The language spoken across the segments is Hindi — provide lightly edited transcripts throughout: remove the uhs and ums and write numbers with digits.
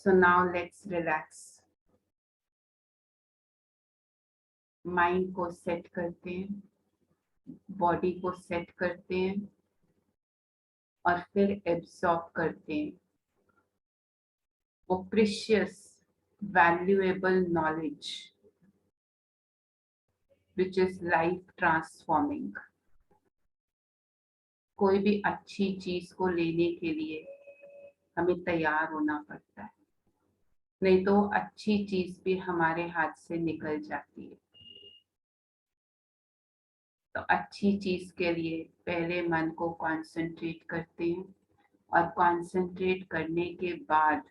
So now let's relax. Mind को सेट करते हैं, बॉडी को सेट करते हैं और फिर एब्सॉर्ब करते हैं वो precious valuable knowledge which is life transforming. कोई भी अच्छी चीज को लेने के लिए हमें तैयार होना पड़ता है, नहीं तो अच्छी चीज भी हमारे हाथ से निकल जाती है। तो अच्छी चीज के लिए पहले मन को कंसंट्रेट करते हैं और कंसंट्रेट करने के बाद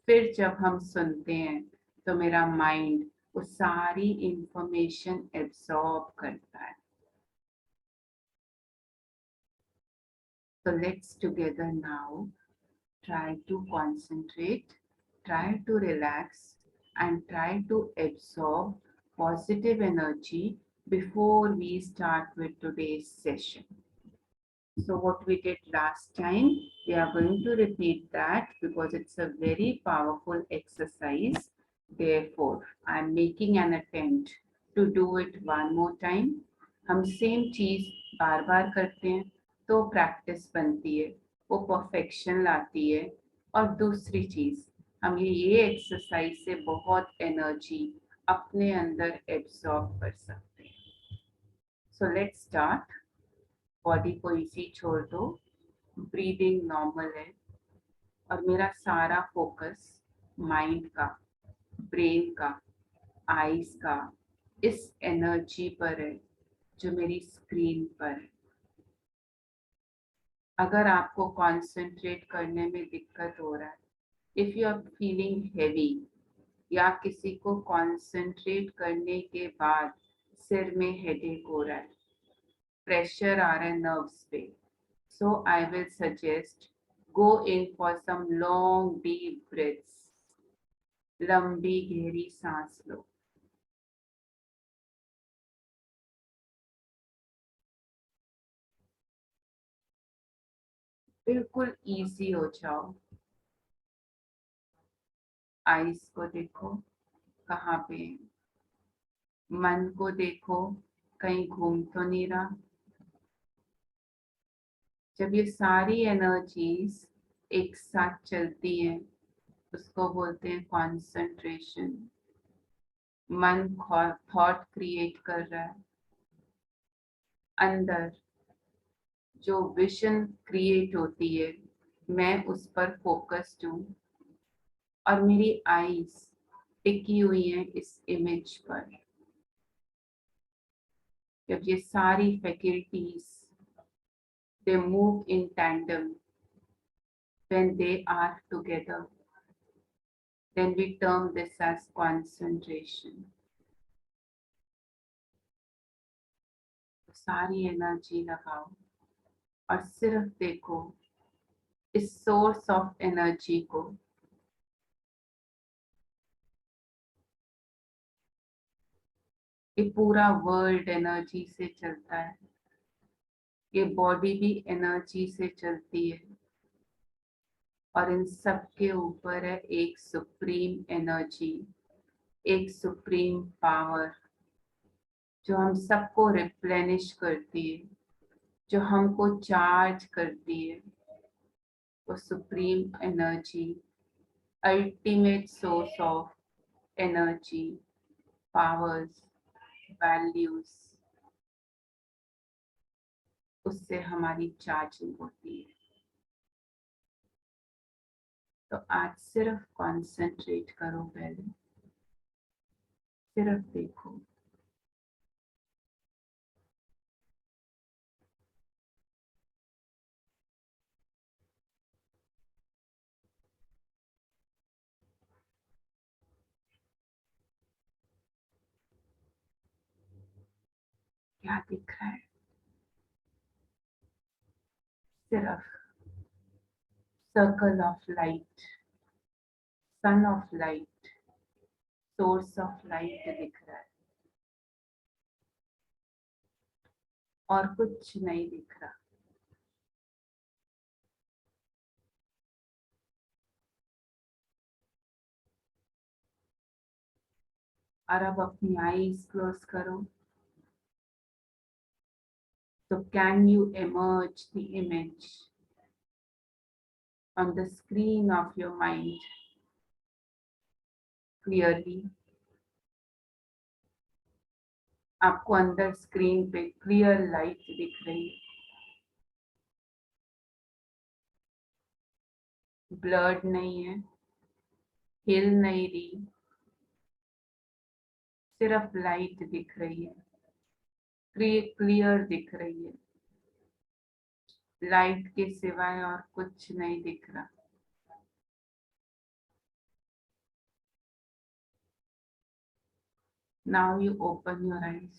फिर जब हम सुनते हैं तो मेरा माइंड वो सारी इंफॉर्मेशन एब्सॉर्ब करता है। So let's together now try to concentrate, try to relax and try to absorb positive energy before we start with today's session. So what we did last time, we are going to repeat that because it's a very powerful exercise. Therefore, I am making an attempt to do it one more time. हम सेम चीज बार बार करते हैं तो प्रैक्टिस बनती है, वो परफेक्शन लाती है। और दूसरी चीज, हम ये एक्सरसाइज से बहुत एनर्जी अपने अंदर एब्सॉर्ब कर सकते हैं। So let's start. बॉडी को इसी छोड़ दो, ब्रीदिंग नॉर्मल है और मेरा सारा फोकस माइंड का, ब्रेन का, आईज का इस एनर्जी पर है जो मेरी स्क्रीन पर है। अगर आपको कंसंट्रेट करने में दिक्कत हो रहा है, if you are feeling heavy या किसी को कंसंट्रेट करने के बाद सिर में हेडेक हो रहा है, प्रेशर आ रहा है नर्व्स पे, so I will suggest go in for some long deep breaths. लंबी गहरी सांस लो। बिल्कुल इजी हो जाओ। आईज को देखो कहाँ पे है, मन को देखो कहीं घूम तो नहीं रहा। जब ये सारी एनर्जीज एक साथ चलती हैं उसको बोलते हैं कंसंट्रेशन। मन थॉट क्रिएट कर रहा है, अंदर जो विजन क्रिएट होती है मैं उस पर फोकस्ड हूँ और मेरी आईज टिकी हुई हैं इस इमेज पर। जब ये सारी faculties they move in tandem, when they are together, then we term this as concentration. तो सारी एनर्जी लगाओ और सिर्फ देखो इस सोर्स ऑफ एनर्जी को। ये पूरा वर्ल्ड एनर्जी से चलता है, ये बॉडी भी एनर्जी से चलती है और इन सब के ऊपर है एक सुप्रीम एनर्जी, एक सुप्रीम पावर जो हम सबको रिप्लेनिश करती है, जो हमको चार्ज करती है। वो supreme energy, ultimate source of energy, powers, values, उससे हमारी चार्जिंग होती है। तो आज सिर्फ कंसंट्रेट करो, पहले सिर्फ देखो। क्या दिख रहा है? सिर्फ circle of light, son of light, source of light दिख रहा है और कुछ नहीं दिख रहा। और अब अपनी आईज क्लोज करो. So can you emerge the image on the screen of your mind clearly? आपको अंदर स्क्रीन पे क्लियर लाइट दिख रही है. ब्लर्ड नहीं है, हिल नहीं रही, सिर्फ लाइट दिख रही है, क्लियर दिख रही है. लाइट के सिवाय और कुछ नहीं दिख रहा. Now you open your eyes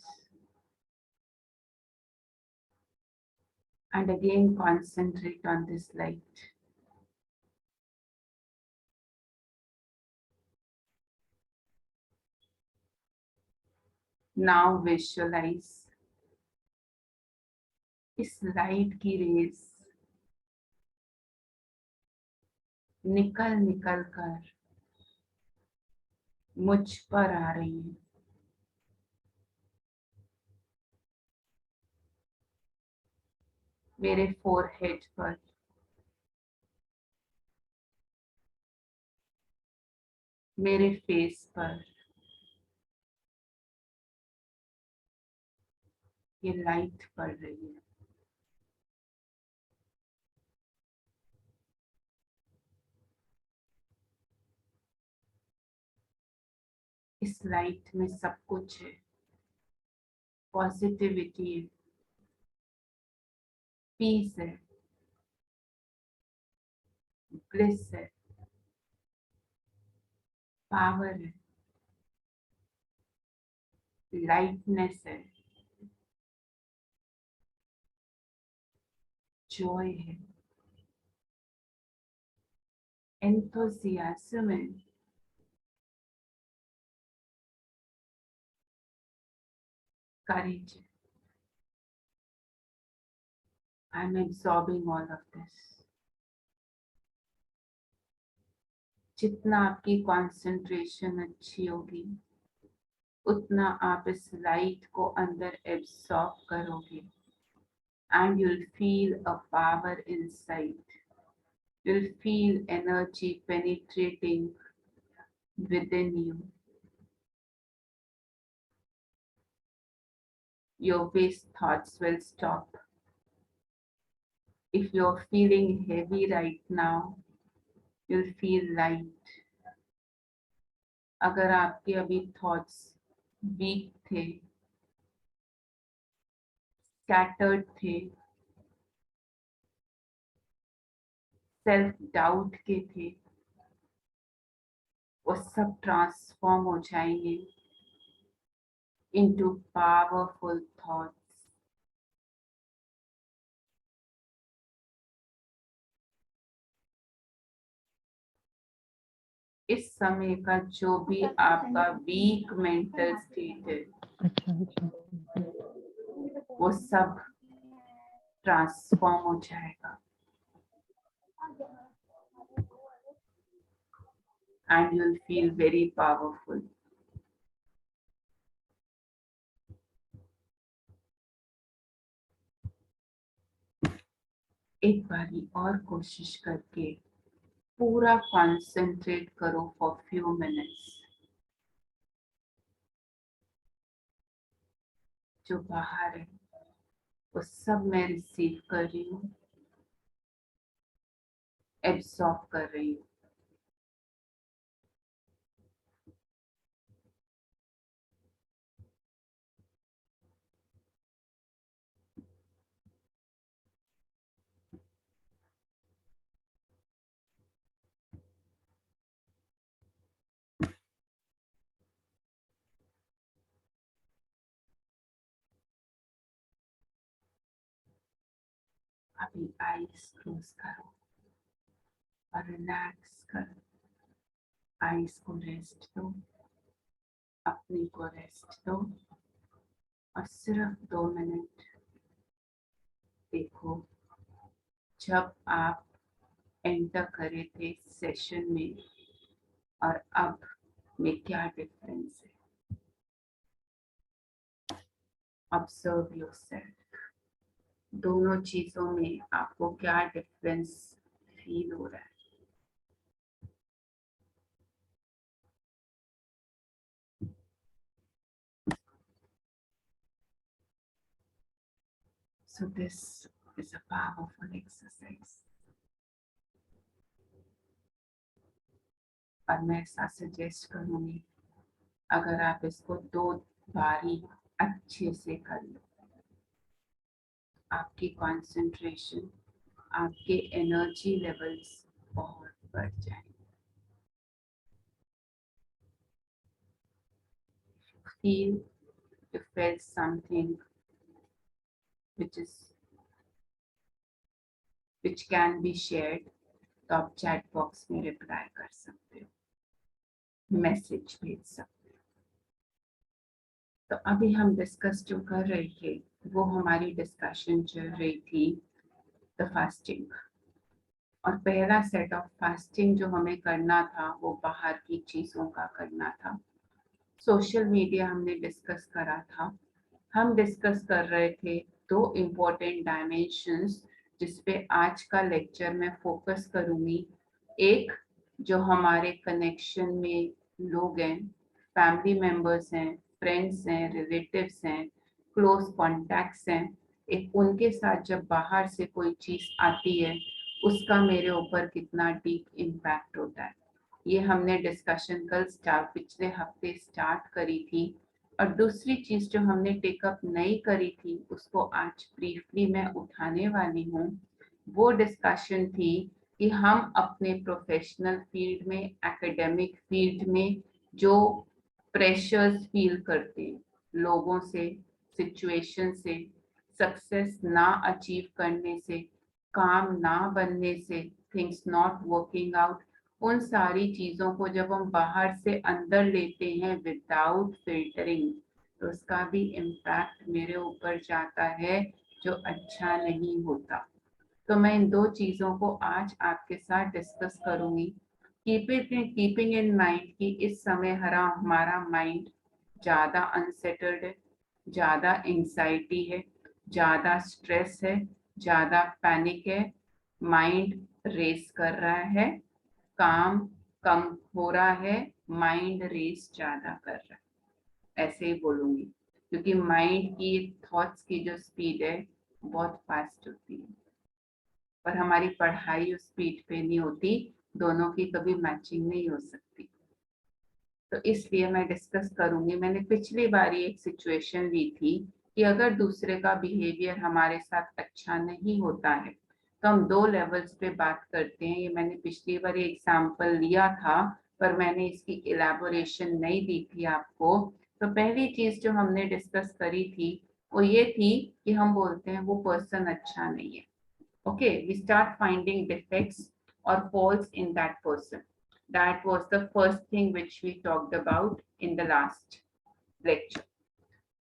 and again concentrate on this light. Now visualize इस लाइट की रेस निकल निकल कर मुझ पर आ रही है. मेरे फोरहेड पर, मेरे फेस पर ये लाइट पड़ रही है. इस लाइट में सब कुछ है. पॉजिटिविटी है, पीस है, ब्लिस है, पावर है, लाइटनेस है, जॉय है, एंथुसियाज्म है, courage. I'm absorbing all of this. जितना आपकी कंसंट्रेशन अच्छी होगी उतना आप इस लाइट को अंदर एब्सॉर्ब करोगे. And you'll feel a power inside. You'll feel energy penetrating within you. Your waste thoughts will stop. If you're feeling heavy right now, you'll feel light. अगर आपके अभी थॉट्स वीक थे, स्कैटर्ड थे, सेल्फ डाउट के थे, वो सब ट्रांसफॉर्म हो जाएंगे into powerful thoughts. इस समय का जो भी आपका वीक मेंटल स्टेट है वो सब ट्रांसफॉर्म हो जाएगा. And you'll feel very powerful. एक बारी और कोशिश करके पूरा कंसंट्रेट करो फॉर फ्यू मिनट्स. जो बाहर है वो सब मैं रिसीव कर रही हूँ, एब्सॉर्ब कर रही हूँ. अभी आईज क्लोज करो और रिलैक्स करो. आईज को रेस्ट दो, अपने को रेस्ट दो और सिर्फ 2 मिनट देखो जब आप एंटर करे थे सेशन में और अब में क्या डिफरेंस है. ऑब्जर्व योरसेल्फ, दोनों चीजों में आपको क्या डिफरेंस फील हो रहा है। So this is a powerful exercise. और मैं ऐसा सजेस्ट करूंगी, अगर आप इसको 2 बारी अच्छे से कर लो, आपकी कंसंट्रेशन, आपके एनर्जी लेवल्स बहुत बढ़ जाएंगे। Feel you felt something which can be shared, तो आप चैट बॉक्स में रिप्लाई कर सकते हो, मैसेज भेज सकते हो। तो अभी हम डिस्कस जो कर रहे थे, वो हमारी डिस्कशन चल रही थी द फास्टिंग, और पहला सेट ऑफ फास्टिंग जो हमें करना था वो बाहर की चीजों का करना था। सोशल मीडिया हमने डिस्कस करा था। हम डिस्कस कर रहे थे 2 इम्पोर्टेंट डायमेंशंस जिसपे आज का लेक्चर में फोकस करूंगी। एक, जो हमारे कनेक्शन में लोग हैं, फैमिली मेंबर्स हैं, फ्रेंड्स हैं, रिलेटिव्स हैं, क्लोज कॉन्टैक्ट्स हैं, एक उनके साथ जब बाहर से कोई चीज आती है उसका मेरे ऊपर कितना डीप इम्पैक्ट होता है। ये हमने डिस्कशन कल पिछले हफ्ते स्टार्ट करी थी। और दूसरी चीज जो हमने टेकअप नहीं करी थी उसको आज ब्रीफली मैं उठाने वाली हूँ। वो डिस्कशन थी कि हम अपने प्रोफेशनल फील्ड में, एकेडमिक फील्ड में जो प्रेशर्स फील करते हैं, लोगों से, सिचुएशन से, सक्सेस ना अचीव करने से, काम ना बनने से, थिंग्स नॉट वर्किंग आउट, उन सारी चीजों को जब हम बाहर से अंदर लेते हैं विदाउट फिल्टरिंग, तो उसका भी इम्पैक्ट मेरे ऊपर जाता है जो अच्छा नहीं होता। तो मैं इन 2 चीजों को आज आपके साथ डिस्कस करूंगी। कीपिंग इन माइंड कि इस समय हमारा माइंड ज्यादा अनसेटल्ड है, ज्यादा एंजाइटी है, ज्यादा स्ट्रेस है, ज्यादा पैनिक है, माइंड रेस कर रहा है, काम कम हो रहा है, माइंड रेस ज्यादा कर रहा है, ऐसे ही बोलूंगी, क्योंकि माइंड की थॉट्स की जो स्पीड है बहुत फास्ट होती है, पर हमारी पढ़ाई उस स्पीड पे नहीं होती, दोनों की कभी मैचिंग नहीं हो सकती। तो इसलिए मैं डिस्कस करूंगी। मैंने पिछली बार एक सिचुएशन ली थी कि अगर दूसरे का बिहेवियर हमारे साथ अच्छा नहीं होता है तो हम 2 लेवल्स पे बात करते हैं। ये मैंने पिछली बार एग्जाम्पल लिया था, पर मैंने इसकी इलेबोरेशन नहीं दी थी आपको। तो पहली चीज जो हमने डिस्कस करी थी वो ये थी कि हम बोलते हैं वो पर्सन अच्छा नहीं है। Okay, we start finding defects or faults in that person. That was the first thing which we talked about in the last lecture.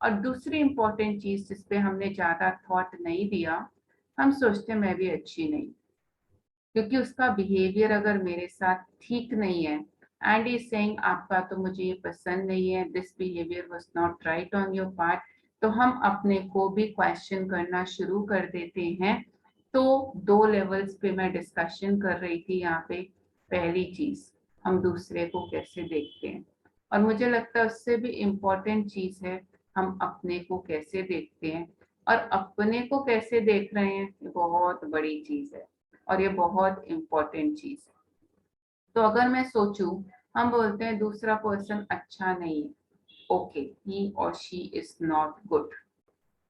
और दूसरी इम्पोर्टेंट चीज जिस पे हमने ज्यादा थॉट नहीं दिया, हम सोचते मैं भी अच्छी नहीं, क्योंकि उसका बिहेवियर अगर मेरे साथ ठीक नहीं है एंड इज सेइंग आपका तो मुझे ये पसंद नहीं है, this behaviour was not right on your part, तो हम अपने को भी क्वेश्चन करना शुरू कर देते हैं। तो 2 लेवल्स पे मैं डिस्कशन कर रही थी यहाँ पे। पहली चीज, हम दूसरे को कैसे देखते हैं, और मुझे लगता है उससे भी इम्पोर्टेंट चीज है हम अपने को कैसे देखते हैं। और अपने को कैसे देख रहे हैं ये बहुत बड़ी चीज है और ये बहुत इम्पोर्टेंट चीज है। तो अगर मैं सोचूं, हम बोलते हैं दूसरा पर्सन अच्छा नहीं है, ओके, ही और शी इज नॉट गुड,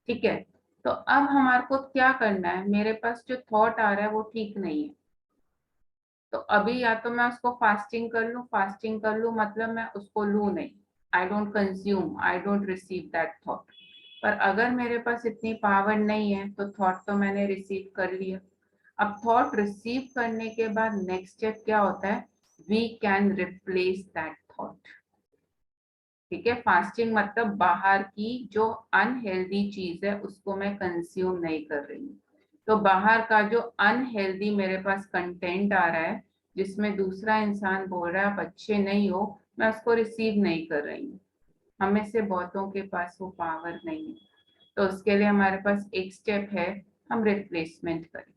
ठीक है। तो अब हमारे को क्या करना है, मेरे पास जो थॉट आ रहा है वो ठीक नहीं है, तो अभी या तो मैं उसको फास्टिंग कर लूं मतलब मैं उसको लूं नहीं, I don't consume, I don't receive that thought. पर अगर मेरे पास इतनी पावर नहीं है तो थॉट तो मैंने रिसीव कर लिया। अब थॉट रिसीव करने के बाद नेक्स्ट स्टेप क्या होता है, we can replace that thought, ठीक है। फास्टिंग मतलब बाहर की जो अनहेल्दी चीज है उसको मैं कंज्यूम नहीं कर रही हूँ। तो बाहर का जो अनहेल्दी मेरे पास कंटेंट आ रहा है जिसमें दूसरा इंसान बोल रहा है आप अच्छे नहीं हो, मैं उसको रिसीव नहीं कर रही हूँ। हमें से बहुतों के पास वो पावर नहीं है। तो उसके लिए हमारे पास एक स्टेप है, हम रिप्लेसमेंट करें।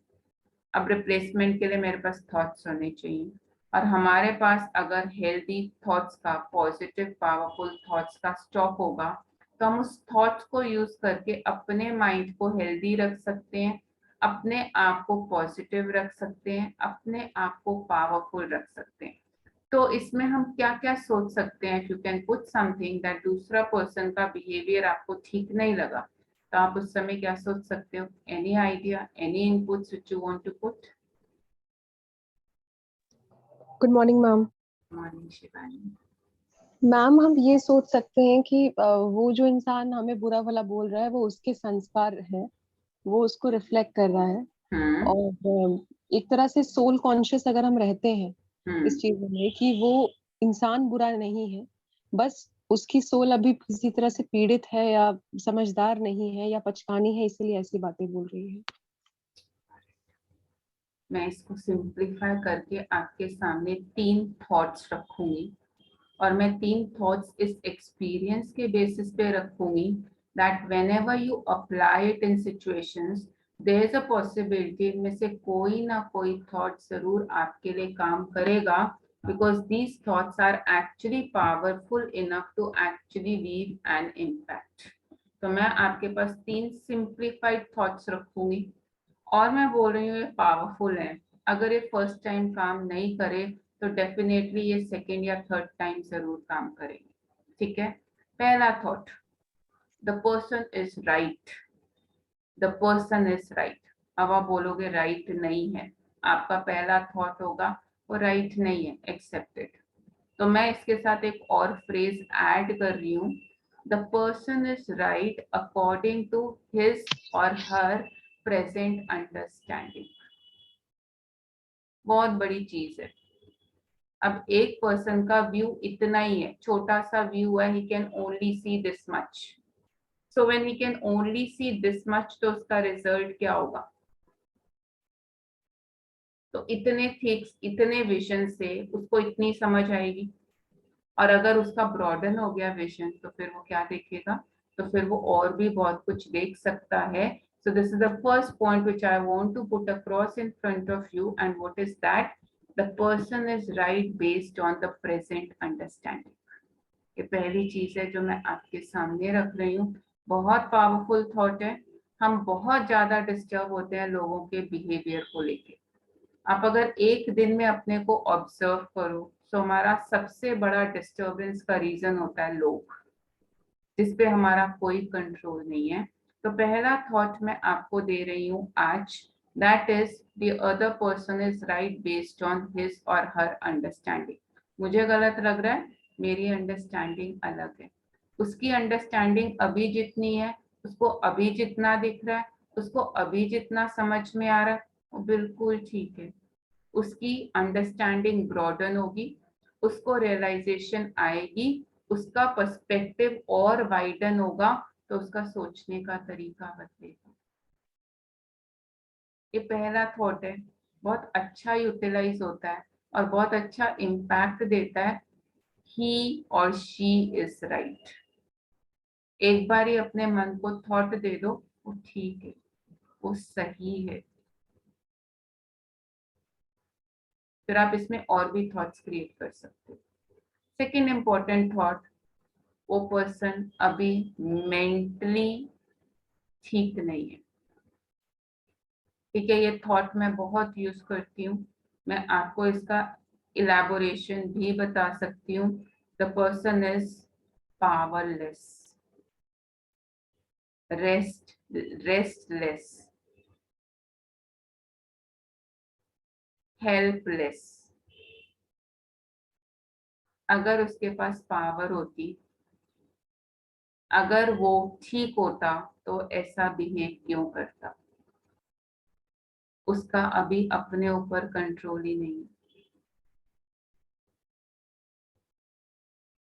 अब रिप्लेसमेंट के लिए मेरे पास थॉट्स होने चाहिए, और हमारे पास अगर हेल्दी थॉट्स का, पॉजिटिव पावरफुल थॉट्स का स्टॉक होगा, तो हम उस थॉट्स को यूज करके अपने माइंड को हेल्दी रख सकते हैं, अपने आप को पॉजिटिव रख सकते हैं, अपने आप को पावरफुल रख सकते हैं। तो इसमें हम क्या क्या सोच सकते हैं? You can put something that दूसरा पर्सन का बिहेवियर आपको ठीक नहीं लगा, तो आप उस समय क्या सोच सकते हो? Any idea, any inputs which you want to put? Good morning ma'am. Morning Shivani. Ma'am हम ये सोच सकते हैं कि वो जो इंसान हमें बुरा भला बोल रहा है वो उसके संस्कार है, वो उसको रिफ्लेक्ट कर रहा है। हम्म। और एक तरह से सोल कॉन्शियस अगर हम रहते हैं इस हम्म। चीज में कि वो इंसान बुरा नहीं है, बस उसकी सोल अभी किसी तरह से पीड़ित है या समझदार नहीं है या पचकानी है, इसलिए ऐसी बातें बोल रही है। मैं इसको सिंप्लीफाई करके आपके सामने 3 थॉट्स रखूंगी, और मैं 3 थॉट्स इस एक्सपीरियंस के बेसिस पे रखूंगी that whenever you apply it in situations, there is a possibility इनमें से कोई ना कोई थॉट जरूर आपके लिए काम करेगा, because these thoughts are actually powerful enough to actually leave an impact. तो मैं आपके पास 3 सिंप्लीफाइड थॉट्स रखूंगी, और मैं बोल रही हूँ ये पावरफुल है। अगर ये फर्स्ट टाइम काम नहीं करे तो डेफिनेटली ये सेकेंड या थर्ड टाइम जरूर काम करेंगे। ठीक है? पहला thought, the person is right. The person is right. अब आप बोलोगे राइट नहीं है, आपका पहला थॉट होगा वो राइट नहीं है, एक्सेप्टेड। तो मैं इसके साथ एक और फ्रेज ऐड कर रही हूँ, the person is right according to his और हर प्रेजेंट अंडरस्टैंडिंग। बहुत बड़ी चीज है। अब एक पर्सन का व्यू इतना ही है, छोटा सा व्यू है, he can only see this much. So when he can only see this much, तो उसका रिजल्ट क्या होगा? तो इतने थिक्स, इतने विजन से उसको इतनी समझ आएगी। और अगर उसका ब्रॉडन हो गया विजन, तो फिर वो क्या देखेगा? तो फिर वो और भी बहुत कुछ देख सकता है। So this is the first point which I want to put across in front of you, and what is that? The person is right based on the present understanding. ये पहली चीज है जो मैं आपके सामने रख रही हूँ। बहुत पावरफुल थॉट है। हम बहुत ज्यादा डिस्टर्ब होते हैं लोगों के बिहेवियर को लेके। आप अगर एक दिन में अपने को ऑब्जर्व करो, तो हमारा सबसे बड़ा डिस्टर्बेंस का रीजन होता है लोग, जिसपे हमारा कोई कंट्रोल नहीं है। तो पहला थॉट मैं आपको दे रही हूँ आज, that is the other person is right based on his और हर अंडरस्टैंडिंग। मुझे गलत लग रहा है, मेरी अंडरस्टैंडिंग अलग है। उसकी अंडरस्टैंडिंग अभी जितनी है, उसको अभी जितना दिख रहा है, उसको अभी जितना समझ में आ रहा है, वो बिल्कुल ठीक है। उसकी अंडरस्टैंडिंग ब्रॉडन होगी, उसको रियलाइजेशन आएगी, उसका पर्सपेक्टिव और वाइडन होगा, तो उसका सोचने का तरीका बदलेगा। ये पहला थॉट है, बहुत अच्छा यूटिलाइज होता है और बहुत अच्छा इम्पैक्ट देता है। ही और शी इज राइट। एक बार ही अपने मन को थॉट दे दो, वो ठीक है, वो सही है। फिर आप इसमें और भी थॉट्स क्रिएट कर सकते हो। सेकेंड इंपॉर्टेंट थॉट, वो पर्सन अभी मेंटली ठीक नहीं है। ठीक है, ये थॉट मैं बहुत यूज करती हूँ। मैं आपको इसका इलेबोरेशन भी बता सकती हूँ। The person is powerless, restless, helpless. अगर उसके पास पावर होती, अगर वो ठीक होता, तो ऐसा बिहेव क्यों करता? उसका अभी अपने ऊपर कंट्रोल ही नहीं,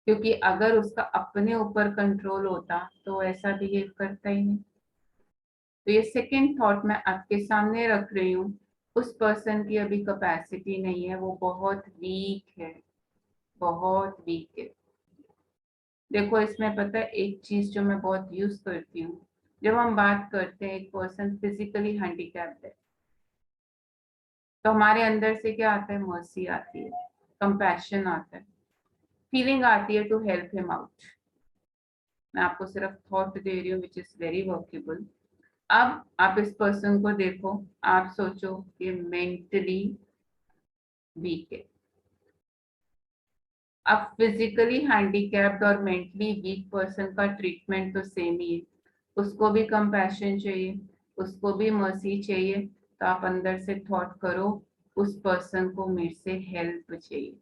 क्योंकि अगर उसका अपने ऊपर कंट्रोल होता तो ऐसा बिहेव करता ही नहीं। तो ये सेकंड थॉट मैं आपके सामने रख रही हूँ। उस पर्सन की अभी कैपेसिटी नहीं है, वो बहुत वीक है, बहुत वीक है। देखो इसमें पता है एक चीज जो मैं बहुत यूज करती हूँ, जब हम बात करते हैं एक पर्सन फिजिकली हैंडीकैप्ड है, तो हमारे अंदर से क्या आता है? मर्सी आती है, कंपैशन आता है, फीलिंग आती है टू हेल्प हिम आउट। मैं आपको सिर्फ थॉट दे रही हूँ विच इज वेरी वर्केबल। अब आप इस पर्सन को देखो, आप सोचो कि मेंटली वीक है। अब फिजिकली हैंडीकैप्ड और मेंटली वीक पर्सन का ट्रीटमेंट तो सेम ही है। उसको भी कंपैशन चाहिए, उसको भी मर्सी चाहिए। तो आप अंदर से थॉट करो, उस पर्सन को मेरे से हेल्प चाहिए,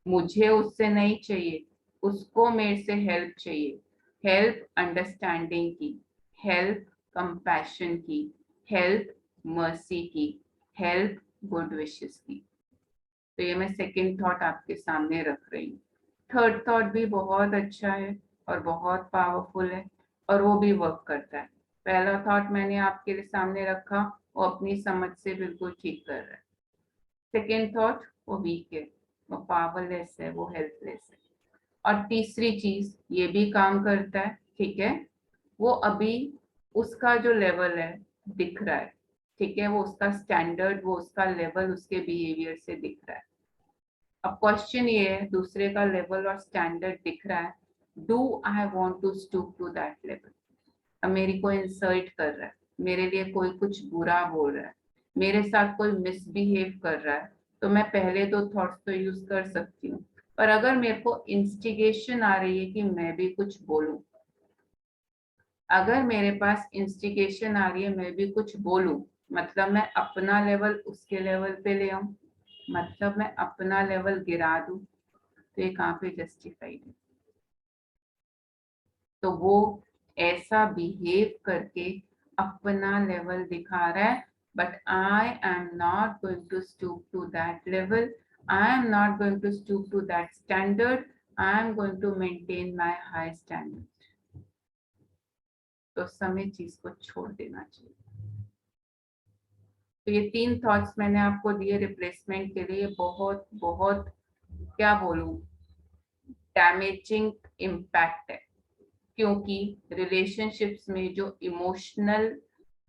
मुझे उससे नहीं चाहिए, उसको मेरे से हेल्प चाहिए। हेल्प अंडरस्टैंडिंग की, हेल्प कंपैशन की, हेल्प मर्सी की, हेल्प गुड विशेस की। तो ये मैं सेकंड थॉट आपके सामने रख रही हूँ। थर्ड थॉट भी बहुत अच्छा है और बहुत पावरफुल है, और वो भी वर्क करता है। पहला थॉट मैंने आपके लिए सामने रखा, वो अपनी समझ से बिल्कुल ठीक कर रहा है। सेकेंड थॉट, वो वीक है, वो पावरलेस है, वो हेल्पलेस है। और तीसरी चीज ये भी काम करता है, ठीक है, वो अभी उसका जो लेवल है दिख रहा है, ठीक है, वो उसका स्टैंडर्ड, वो उसका लेवल उसके बिहेवियर से दिख रहा है। अब क्वेश्चन ये है, दूसरे का लेवल और स्टैंडर्ड दिख रहा है, do I want to stoop to that level? अब मेरी कोई इंसल्ट कर रहा है, मेरे लिए कोई कुछ बुरा बोल रहा है, मेरे साथ कोई मिसबिहेव कर रहा है, तो मैं पहले दो थॉट्स तो यूज कर सकती हूँ। पर अगर मेरे को इंस्टिगेशन आ रही है कि मैं भी कुछ बोलूं, अगर मेरे पास इंस्टिगेशन आ रही है मैं भी कुछ बोलूं, मतलब मैं अपना लेवल उसके लेवल पे ले आऊं, मतलब मैं अपना लेवल गिरा दूं, तो ये कहाँ पे जस्टिफाइड है? तो वो ऐसा बिहेव करके अपना लेवल दिखा रहा है, but I am not going to stoop to that level, I am not going to stoop to that standard, I am going to maintain my high standard. तो समय चीज को छोड़ देना चाहिए। तो ये तीन थॉट्स मैंने आपको दिए रिप्लेसमेंट के लिए, बहुत बहुत क्या बोलूं, डैमेजिंग इम्पैक्ट है। क्योंकि रिलेशनशिप्स में जो इमोशनल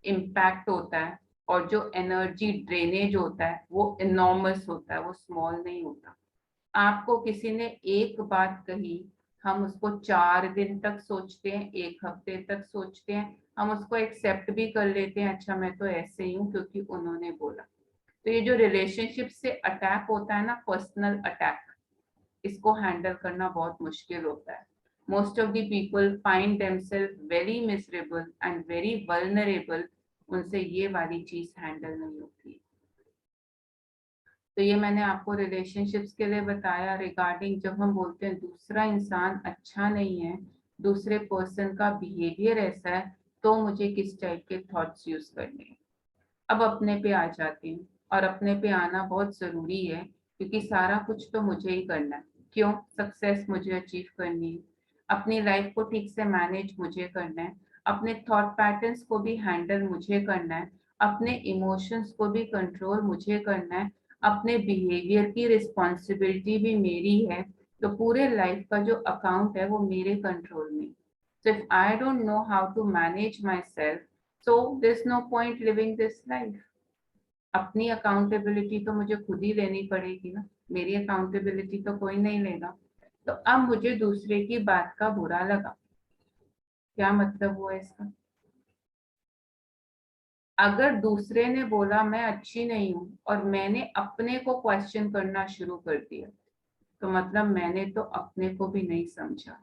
इम्पैक्ट होता है और जो एनर्जी ड्रेनेज होता है वो इनॉर्मस होता है, वो स्मॉल नहीं होता। आपको किसी ने एक बात कही, हम उसको 4 दिन तक सोचते हैं, एक हफ्ते तक सोचते हैं, हम उसको एक्सेप्ट भी कर लेते हैं, अच्छा मैं तो ऐसे ही हूँ क्योंकि उन्होंने बोला। तो ये जो रिलेशनशिप से अटैक होता है ना, पर्सनल अटैक, इसको हैंडल करना बहुत मुश्किल होता है। Most of the people find themselves very miserable and very vulnerable, उनसे ये वाली चीज हैंडल नहीं होती। तो ये मैंने आपको रिलेशनशिप्स के लिए बताया। रिगार्डिंग जब हम बोलते हैं दूसरा इंसान अच्छा नहीं है, दूसरे पर्सन का बिहेवियर ऐसा है, तो मुझे किस टाइप के थॉट्स यूज करने हैं। अब अपने पे आ जाती हूँ, और अपने पे आना बहुत जरूरी है, क्योंकि सारा कुछ तो मुझे ही करना है। क्यों? सक्सेस मुझे अचीव करनी है, अपनी लाइफ को ठीक से मैनेज मुझे करना है, अपने थॉट पैटर्न्स को भी हैंडल मुझे करना है, अपने इमोशंस को भी कंट्रोल मुझे करना है, अपने बिहेवियर की रिस्पॉन्सिबिलिटी भी मेरी है। तो पूरे लाइफ का जो अकाउंट है वो मेरे कंट्रोल में। So if I don't know how to manage myself, so there's no point living this life. अपनी अकाउंटेबिलिटी तो मुझे खुद ही लेनी पड़ेगी ना, मेरी अकाउंटेबिलिटी तो कोई नहीं लेगा। तो अब मुझे दूसरे की बात का बुरा लगा, क्या मतलब हुआ इसका? अगर दूसरे ने बोला मैं अच्छी नहीं हूँ और मैंने अपने को क्वेश्चन करना शुरू कर दिया, तो मतलब मैंने तो अपने को भी नहीं समझा।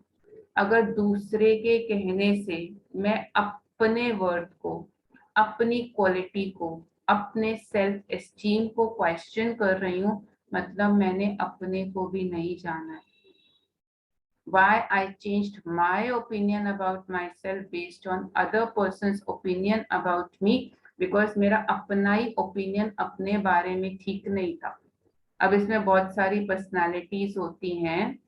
अगर दूसरे के कहने से मैं अपने वर्थ को, अपनी क्वालिटी को, अपने सेल्फ एस्टीम को क्वेश्चन कर रही हूँ, मतलब मैंने अपने को भी नहीं जाना है। Why I changed my opinion about myself based on other person's opinion about me? Because मेरा अपना ही ओपिनियन अपने बारे में ठीक नहीं था। अब इसमें बहुत सारी पर्सनालिटीज होती हैं।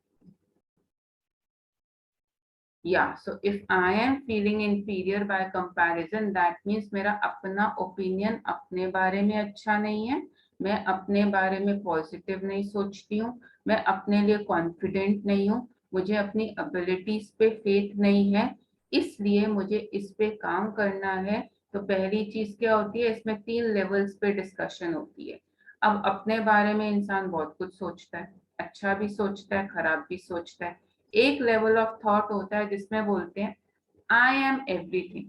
Yeah, so if I am feeling inferior by comparison, that means मेरा अपना ओपिनियन अपने बारे में अच्छा नहीं है, मैं अपने बारे में पॉजिटिव नहीं सोचती हूँ, मैं अपने लिए कॉन्फिडेंट नहीं हूँ, मुझे अपनी एबिलिटीज पे फेथ नहीं है, इसलिए मुझे इस पे काम करना है। तो पहली चीज क्या होती है, इसमें 3 लेवल्स पे डिस्कशन होती है। अब अपने बारे में इंसान बहुत कुछ सोचता है, अच्छा भी सोचता है, खराब भी सोचता है। एक लेवल ऑफ थॉट होता है जिसमें बोलते हैं आई एम एवरीथिंग,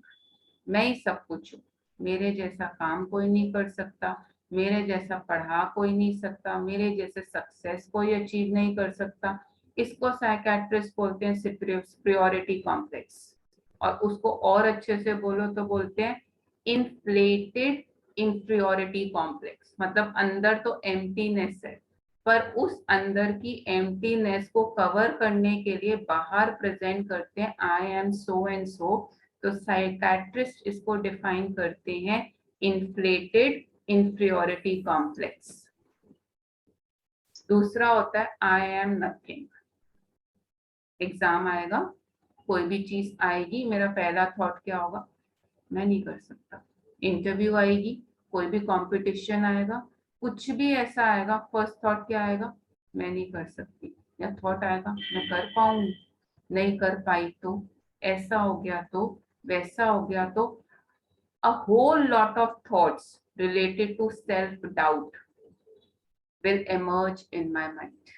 मैं ही सब कुछ हूँ, मेरे जैसा काम कोई नहीं कर सकता, मेरे जैसा पढ़ा कोई नहीं सकता, मेरे जैसे सक्सेस कोई अचीव नहीं कर सकता। इसको साइकेट्रिस्ट बोलते हैं सुपीरियोरिटी कॉम्प्लेक्स। और उसको और अच्छे से बोलो तो बोलते हैं इन्फ्लेटेड इंफीरियोरिटी कॉम्प्लेक्स। मतलब अंदर तो एम्प्टीनेस है, पर उस अंदर की एम्प्टीनेस को कवर करने के लिए बाहर प्रेजेंट करते हैं I am so and so. तो साइकाट्रिस्ट इसको डिफाइन करते हैं इन्फ्लेटेड इंफीरियोरिटी कॉम्प्लेक्स। दूसरा होता है आई एम नथिंग। एग्जाम आएगा, कोई भी चीज आएगी, मेरा पहला थॉट क्या होगा, मैं नहीं कर सकता। इंटरव्यू आएगी, कोई भी कंपटीशन आएगा, कुछ भी ऐसा आएगा, फर्स्ट थॉट क्या आएगा, मैं नहीं कर सकती। या थॉट आएगा मैं कर पाऊंगी, नहीं कर पाई तो ऐसा हो गया तो वैसा हो गया तो। a whole lot of thoughts related to self doubt will emerge in my mind।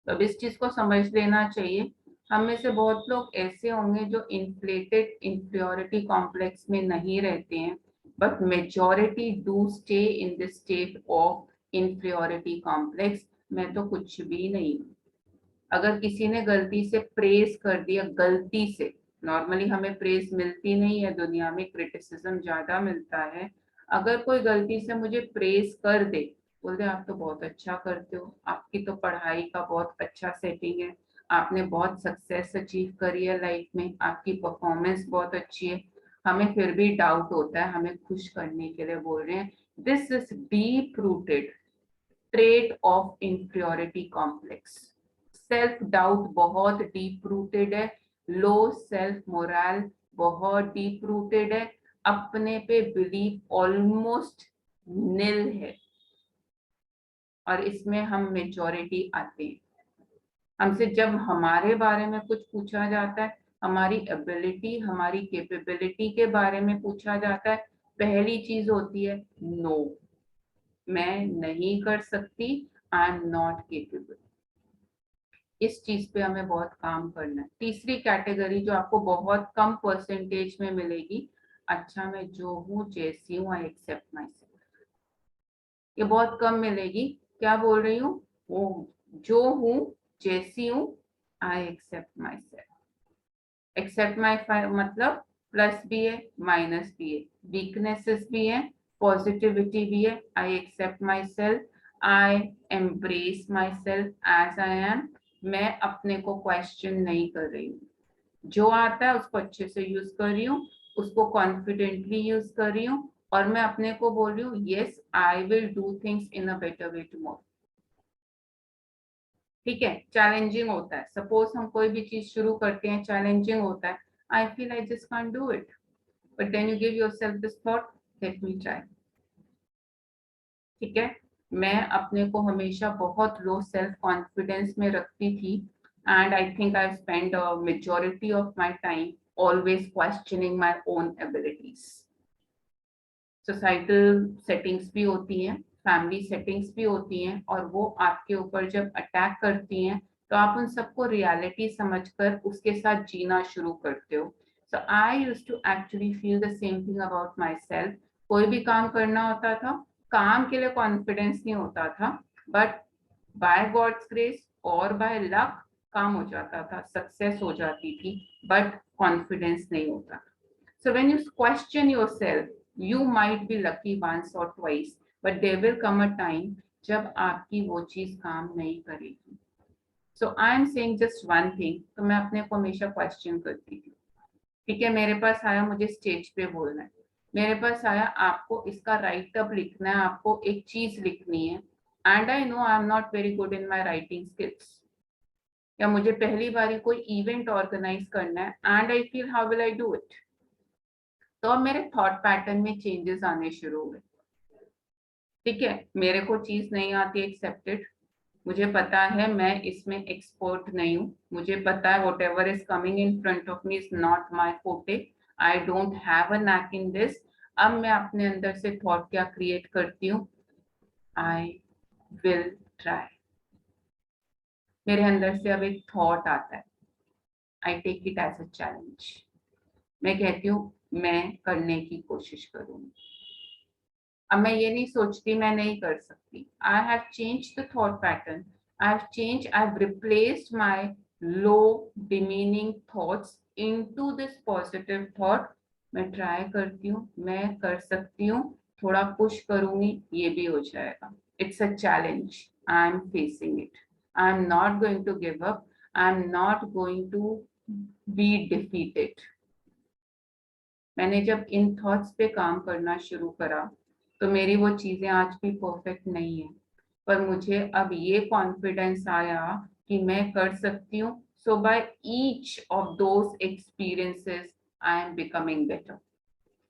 तो अब इस चीज को समझ लेना चाहिए। हम में से बहुत लोग ऐसे होंगे जो इन्फ्लेटेड इंफीरियोरिटी कॉम्प्लेक्स में नहीं रहते हैं, but majority do stay in the state of inferiority complex. मैं तो कुछ भी नहीं हूँ। अगर किसी ने गलती से प्रेज कर दिया, गलती से, नॉर्मली हमें प्रेज मिलती नहीं है, दुनिया में क्रिटिसिज्म ज्यादा मिलता है। अगर कोई गलती से मुझे प्रेज कर दे, बोल दे आप तो बहुत अच्छा करते हो, आपकी तो पढ़ाई का बहुत अच्छा सेटिंग है, आपने बहुत सक्सेस अचीव करी है लाइफ में, आपकी परफॉर्मेंस बहुत अच्छी है, हमें फिर भी डाउट होता है, हमें खुश करने के लिए बोल रहे हैं। This is deep rooted trait of inferiority complex. Self doubt बहुत डीप रूटेड है, लो सेल्फ मोरल बहुत डीप रूटेड है, अपने पे बिलीव ऑलमोस्ट निल है। और इसमें हम मेजॉरिटी आते हैं। हमसे जब हमारे बारे में कुछ पूछा जाता है, हमारी एबिलिटी, हमारी कैपेबिलिटी के बारे में पूछा जाता है, पहली चीज होती है नो, मैं नहीं कर सकती, आई एम नॉट केपेबल। इस चीज पे हमें बहुत काम करना है। तीसरी कैटेगरी जो आपको बहुत कम परसेंटेज में मिलेगी, अच्छा मैं जो हूँ जैसी हूँ, आई एक्सेप्ट माई सेल्फ। ये बहुत कम मिलेगी। क्या बोल रही हूँ, वो जो हूँ जैसी हूँ, I accept my self. Accept my मतलब प्लस भी है माइनस भी है, वीकनेसेस भी है पॉजिटिविटी भी है। I accept my self, I embrace my self as I am. मैं अपने को क्वेश्चन नहीं कर रही हूँ, जो आता है उसको अच्छे से यूज कर रही हूँ, उसको कॉन्फिडेंटली यूज कर रही हूँ, और मैं अपने को बोल रही हूँ yes I will do things in a better way tomorrow. ठीक है, चैलेंजिंग होता है, सपोज हम कोई भी चीज शुरू करते हैं, चैलेंजिंग होता है, I feel I just can't do it, but then you give yourself this thought, let me try. ठीक है, मैं अपने को हमेशा बहुत लो सेल्फ कॉन्फिडेंस में रखती थी, and I think I spend majority of my time always questioning my own abilities. Societal settings भी होती हैं, फैमिली सेटिंग्स भी होती हैं, और वो आपके ऊपर जब अटैक करती हैं तो आप उन सबको रियलिटी समझकर उसके साथ जीना शुरू करते हो। So I used to actually feel the same thing about myself. कोई भी काम करना होता था, काम के लिए कॉन्फिडेंस नहीं होता था, बट बाय गॉड्स ग्रेस और बाय लक काम हो जाता था, सक्सेस हो जाती थी, बट कॉन्फिडेंस नहीं होता। So when you question yourself, you might be lucky once or twice, but there will come a time जब आपकी वो चीज काम नहीं करेगी। So I am saying just one thing, तो मैं अपने को हमेशा क्वेश्चन करती थी। ठीक है, मेरे पास आया मुझे स्टेज पे बोलना है, मेरे पास आया आपको इसका राइट अप लिखना है, आपको एक चीज लिखनी है, and I know I am not very good in my writing skills, या मुझे पहली बार कोई इवेंट ऑर्गेनाइज करना है, and I feel how will I do it. तो अब मेरे थॉट पैटर्न में चेंजेस आने शुरू हुए। ठीक है, मेरे को चीज नहीं आती एक्सेप्टेड, मुझे पता है मैं इसमें एक्सपर्ट नहीं हूँ, मुझे पता है whatever is coming in front of me is not my forte, I don't have a knack in this. अब मैं अपने अंदर से थॉट क्या क्रिएट करती हूँ, आई विल ट्राई। मेरे अंदर से अब एक थॉट आता है, I take it as a challenge. मैं कहती हूँ मैं करने की कोशिश करूंगी। अब मैं ये नहीं सोचती मैं नहीं कर सकती। I have change the thought pattern, I have change, I have replaced my low demeaning thoughts into this positive thought. मैं ट्राई करती हूँ, मैं कर सकती हूँ, थोड़ा पुश करूंगी, ये भी हो जाएगा। It's a challenge, I am facing it, I am not going to give up, I am not going to be defeated. मैंने जब इन थॉट्स पे काम करना शुरू करा तो मेरी वो चीजें आज भी परफेक्ट नहीं है, पर मुझे अब ये कॉन्फिडेंस आया कि मैं कर सकती हूँ। So by each of those experiences I am becoming better.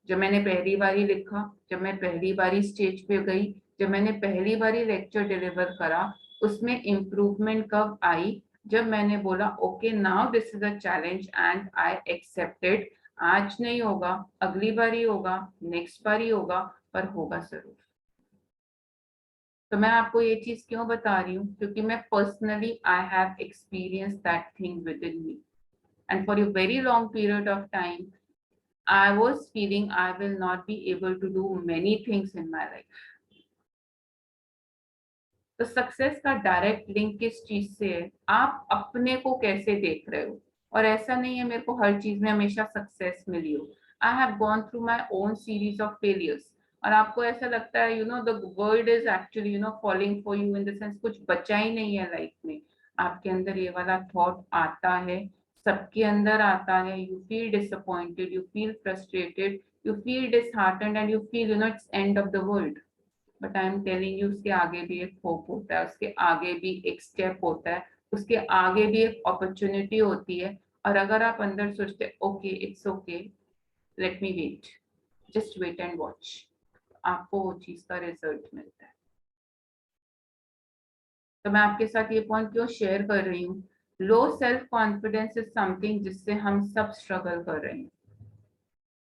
जब मैंने पहली बारी लिखा, जब मैं पहली बारी स्टेज पे गई, जब मैंने पहली बारी लेक्चर डिलीवर करा, उसमें इम्प्रूवमेंट कब आई, जब मैंने बोला okay now this is a challenge and I accepted. आज नहीं होगा, अगली बारी होगा, नेक्स्ट बारी होगा, पर होगा जरूर। तो मैं आपको ये चीज क्यों बता रही हूँ, क्योंकि मैं personally I have experience that thing with in me, and for a very long period of time I was feeling I will not be able to do many things in my life. तो सक्सेस का डायरेक्ट लिंक किस चीज से है, आप अपने को कैसे देख रहे हो। और ऐसा नहीं है मेरे को हर चीज में हमेशा सक्सेस मिली हो। I have gone through my own series of failures, और आपको ऐसा लगता है the world is actually falling for you, in the sense कुछ बचा ही नहीं है लाइफ में। आपके अंदर ये वाला थॉट आता है, सबके अंदर आता है। You feel disappointed, you feel frustrated, you feel disheartened and you feel it's end of the world. But I am telling you उसके आगे भी एक होप होता है, उसके आगे भी एक स्टेप होता है, उसके आगे भी एक अपॉर्चुनिटी होती है। और अगर आप अंदर सोचते okay it's okay, let me wait, just wait and watch, आपको वो चीज का रिजल्ट मिलता है। तो मैं आपके साथ ये पॉइंट क्यों शेयर कर रही हूँ, low self confidence is something जिससे हम सब स्ट्रगल कर रहे हैं।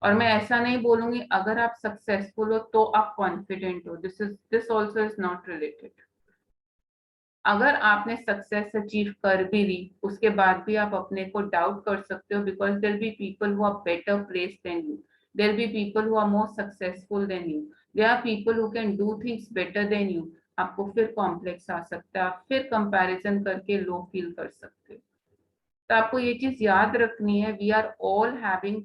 और मैं ऐसा नहीं बोलूंगी अगर आप सक्सेसफुल हो तो आप कॉन्फिडेंट हो, this also is not related. अगर आपने सक्सेस अचीव कर भी ली, उसके बाद भी आप अपने को डाउट कर सकते हो, because there be people who are better place than you, there be people who are more successful than you, there are people who can do things better than you. आपको फिर कॉम्प्लेक्स आ सकता है, आप फिर कंपैरिजन करके लो फील कर सकते हो। तो आपको ये चीज याद रखनी है, we are all having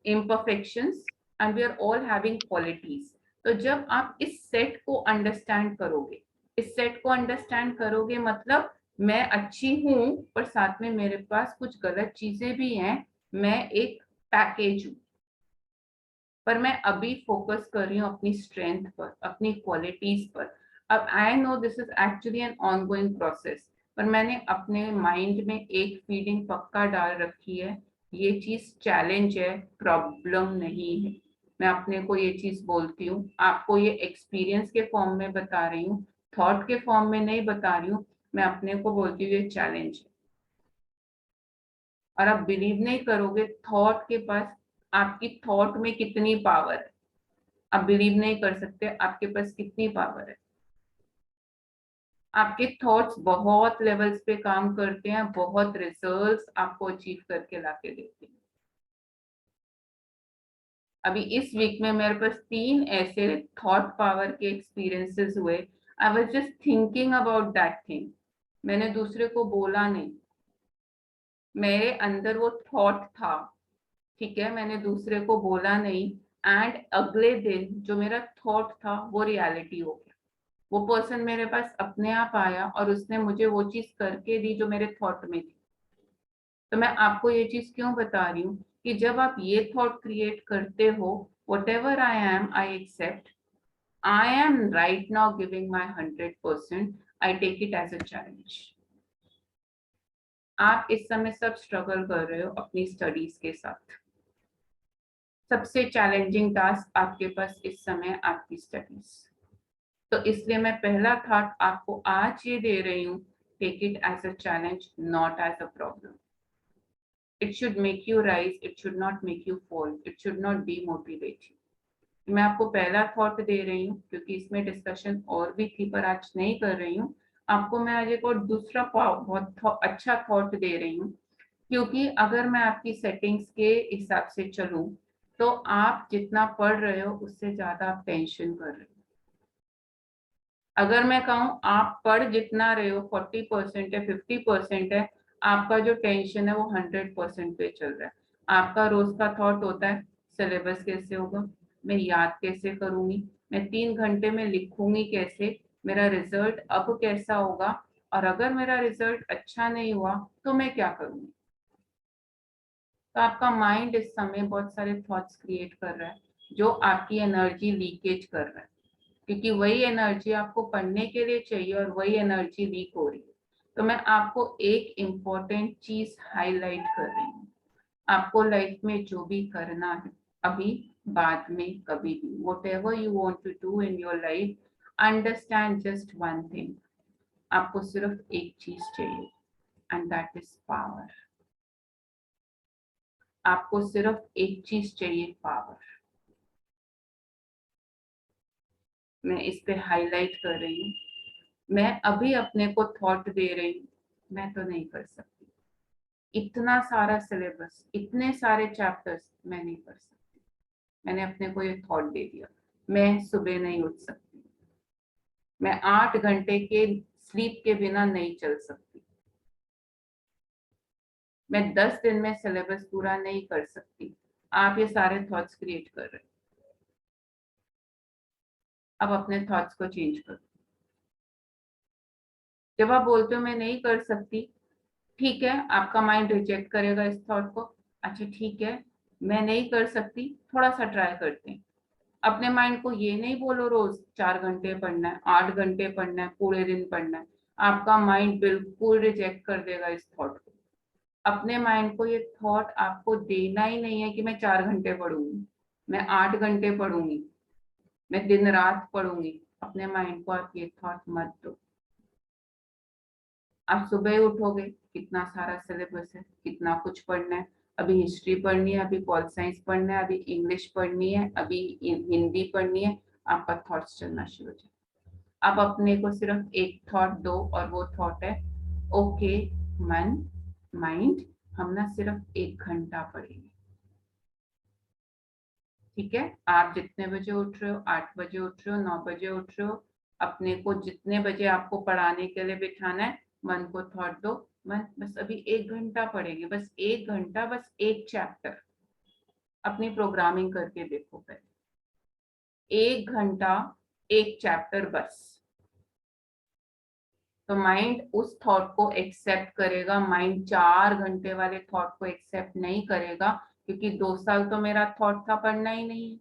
imperfections and we are all having qualities। तो जब आप इस सेट को अंडरस्टैंड करोगे, इस सेट को अंडरस्टैंड करोगे मतलब मैं अच्छी हूं पर साथ में मेरे पास कुछ गलत चीजें भी हैं, मैं एक पैकेज हूं, पर मैं अभी फोकस कर रही हूँ अपनी स्ट्रेंथ पर, अपनी क्वालिटीज पर। अब I know this is actually an ongoing process, पर मैंने अपने माइंड में एक फीलिंग पक्का डाल रखी है, ये चीज चैलेंज है, प्रॉब्लम नहीं है। मैं अपने को ये चीज बोलती हूँ, आपको ये एक्सपीरियंस के फॉर्म में बता रही हूँ, थॉट के फॉर्म में नहीं बता रही हूँ। मैं अपने को बोलती हूँ ये चैलेंज है। और आप बिलीव नहीं करोगे थॉट के पास, आपकी थॉट में कितनी पावर है, आप बिलीव नहीं कर सकते आपके पास कितनी पावर है। आपके थॉट्स बहुत लेवल्स पे काम करते हैं, बहुत रिजल्ट्स आपको अचीव करके लाके देते हैं। अभी इस वीक में मेरे पास 3 ऐसे थॉट पावर के एक्सपीरियंसेस हुए। I was just thinking about that thing, मैंने दूसरे को बोला नहीं, मेरे अंदर वो थॉट था, ठीक है, मैंने दूसरे को बोला नहीं, एंड अगले दिन जो मेरा थॉट था वो रियलिटी हो गया। वो पर्सन मेरे पास अपने आप आया और उसने मुझे वो चीज करके दी जो मेरे थॉट में थी। तो मैं आपको ये चीज क्यों बता रही हूँ कि जब आप ये थॉट क्रिएट करते हो, whatever I am I accept, I am right now giving my 100%, I take it as a challenge. आप इस समय सब स्ट्रगल कर रहे हो अपनी स्टडीज के साथ, सबसे चैलेंजिंग टास्क आपके पास इस समय आपकी स्टडीज। तो इसलिए मैं पहला थॉट आपको आज ये दे रही हूँ, take it as a challenge, not as a problem. It should make you rise, it should not make you fall, it should not demotivate you. मैं आपको पहला थॉट दे रही हूँ क्योंकि इसमें डिस्कशन और भी थी पर आज नहीं कर रही हूँ. आपको मैं आज एक और दूसरा बहुत अच्छा थॉट दे रही हूँ, क्योंकि अगर मैं आपकी सेटिंग्स के हिसाब से चलूं तो आप जितना पढ़ रहे हो उससे ज्यादा आप टेंशन कर रहे हो. अगर मैं कहूँ आप पढ़ जितना रहे हो 40% है, 50% है, आपका जो टेंशन है वो 100% पे चल रहा है. आपका रोज का थॉट होता है सिलेबस कैसे होगा, मैं याद कैसे करूंगी, मैं 3 घंटे में लिखूंगी कैसे, मेरा रिजल्ट अब कैसा होगा, और अगर मेरा रिजल्ट अच्छा नहीं हुआ तो मैं क्या करूंगी. तो आपका माइंड इस समय बहुत सारे थॉट्स क्रिएट कर रहा है जो आपकी एनर्जी लीकेज कर रहा है, क्योंकि वही एनर्जी आपको पढ़ने के लिए चाहिए और वही एनर्जी लीक हो रही है. तो मैं आपको एक इम्पोर्टेंट चीज हाईलाइट कर रही हूँ. आपको लाइफ में जो भी करना है, अभी, बाद में, कभी भी, whatever you want to do in your life, understand just one thing. आपको सिर्फ एक चीज चाहिए, and that is power. आपको सिर्फ एक चीज चाहिए, पावर. मैं इस पे हाईलाइट कर रही हूँ. मैं अभी अपने को थॉट दे रही हूँ, मैं तो नहीं कर सकती, इतना सारा सिलेबस, इतने सारे चैप्टर्स मैं नहीं कर सकती. मैंने अपने को ये थॉट दे दिया, मैं सुबह नहीं उठ सकती, मैं 8 घंटे के स्लीप के बिना नहीं चल सकती, मैं 10 दिन में सिलेबस पूरा नहीं कर सकती. आप ये सारे थॉट्स क्रिएट कर रहे हैं. अब अपने थॉट्स को चेंज करो. जब आप बोलते हो मैं नहीं कर सकती, ठीक है, आपका माइंड रिजेक्ट करेगा इस थॉट को. अच्छा ठीक है, मैं नहीं कर सकती, थोड़ा सा ट्राई करते हैं. अपने माइंड को ये नहीं बोलो रोज 4 घंटे पढ़ना है, 8 घंटे पढ़ना है, पूरे दिन पढ़ना है. आपका माइंड बिल्कुल रिजेक्ट कर देगा इस थॉट को. अपने माइंड को ये थॉट आपको देना ही नहीं है कि मैं 4 घंटे पढ़ूंगी, मैं 8 घंटे पढ़ूंगी, मैं दिन रात पढ़ूंगी. अपने माइंड को आप ये थॉट मत दो. आप सुबह उठोगे, कितना सारा सिलेबस है, कितना कुछ पढ़ना है. अभी हिस्ट्री पढ़नी है, अभी पॉल साइंस पढ़ना है, अभी इंग्लिश पढ़नी है, अभी हिंदी पढ़नी है. आपका थॉट्स चलना शुरू हो जाए. आप अपने को सिर्फ एक थॉट दो और वो थॉट है, ओके मन, माइंड, हम ना सिर्फ 1 घंटा पढ़ेंगे. ठीक है, आप जितने बजे उठ रहे हो, 8 बजे उठ रहे हो, 9 बजे उठ रहे हो, अपने को जितने बजे आपको पढ़ाने के लिए बिठाना है, मन को थॉट दो, मन बस अभी 1 घंटा पढ़ेंगे, बस 1 घंटा, बस एक चैप्टर. अपनी प्रोग्रामिंग करके देखो पहले. 1 घंटा, एक चैप्टर बस. तो माइंड उस थॉट को एक्सेप्ट करेगा. माइंड 4 घंटे वाले थॉट को एक्सेप्ट नहीं करेगा, क्योंकि 2 साल तो मेरा थॉट था पढ़ना ही नहीं है,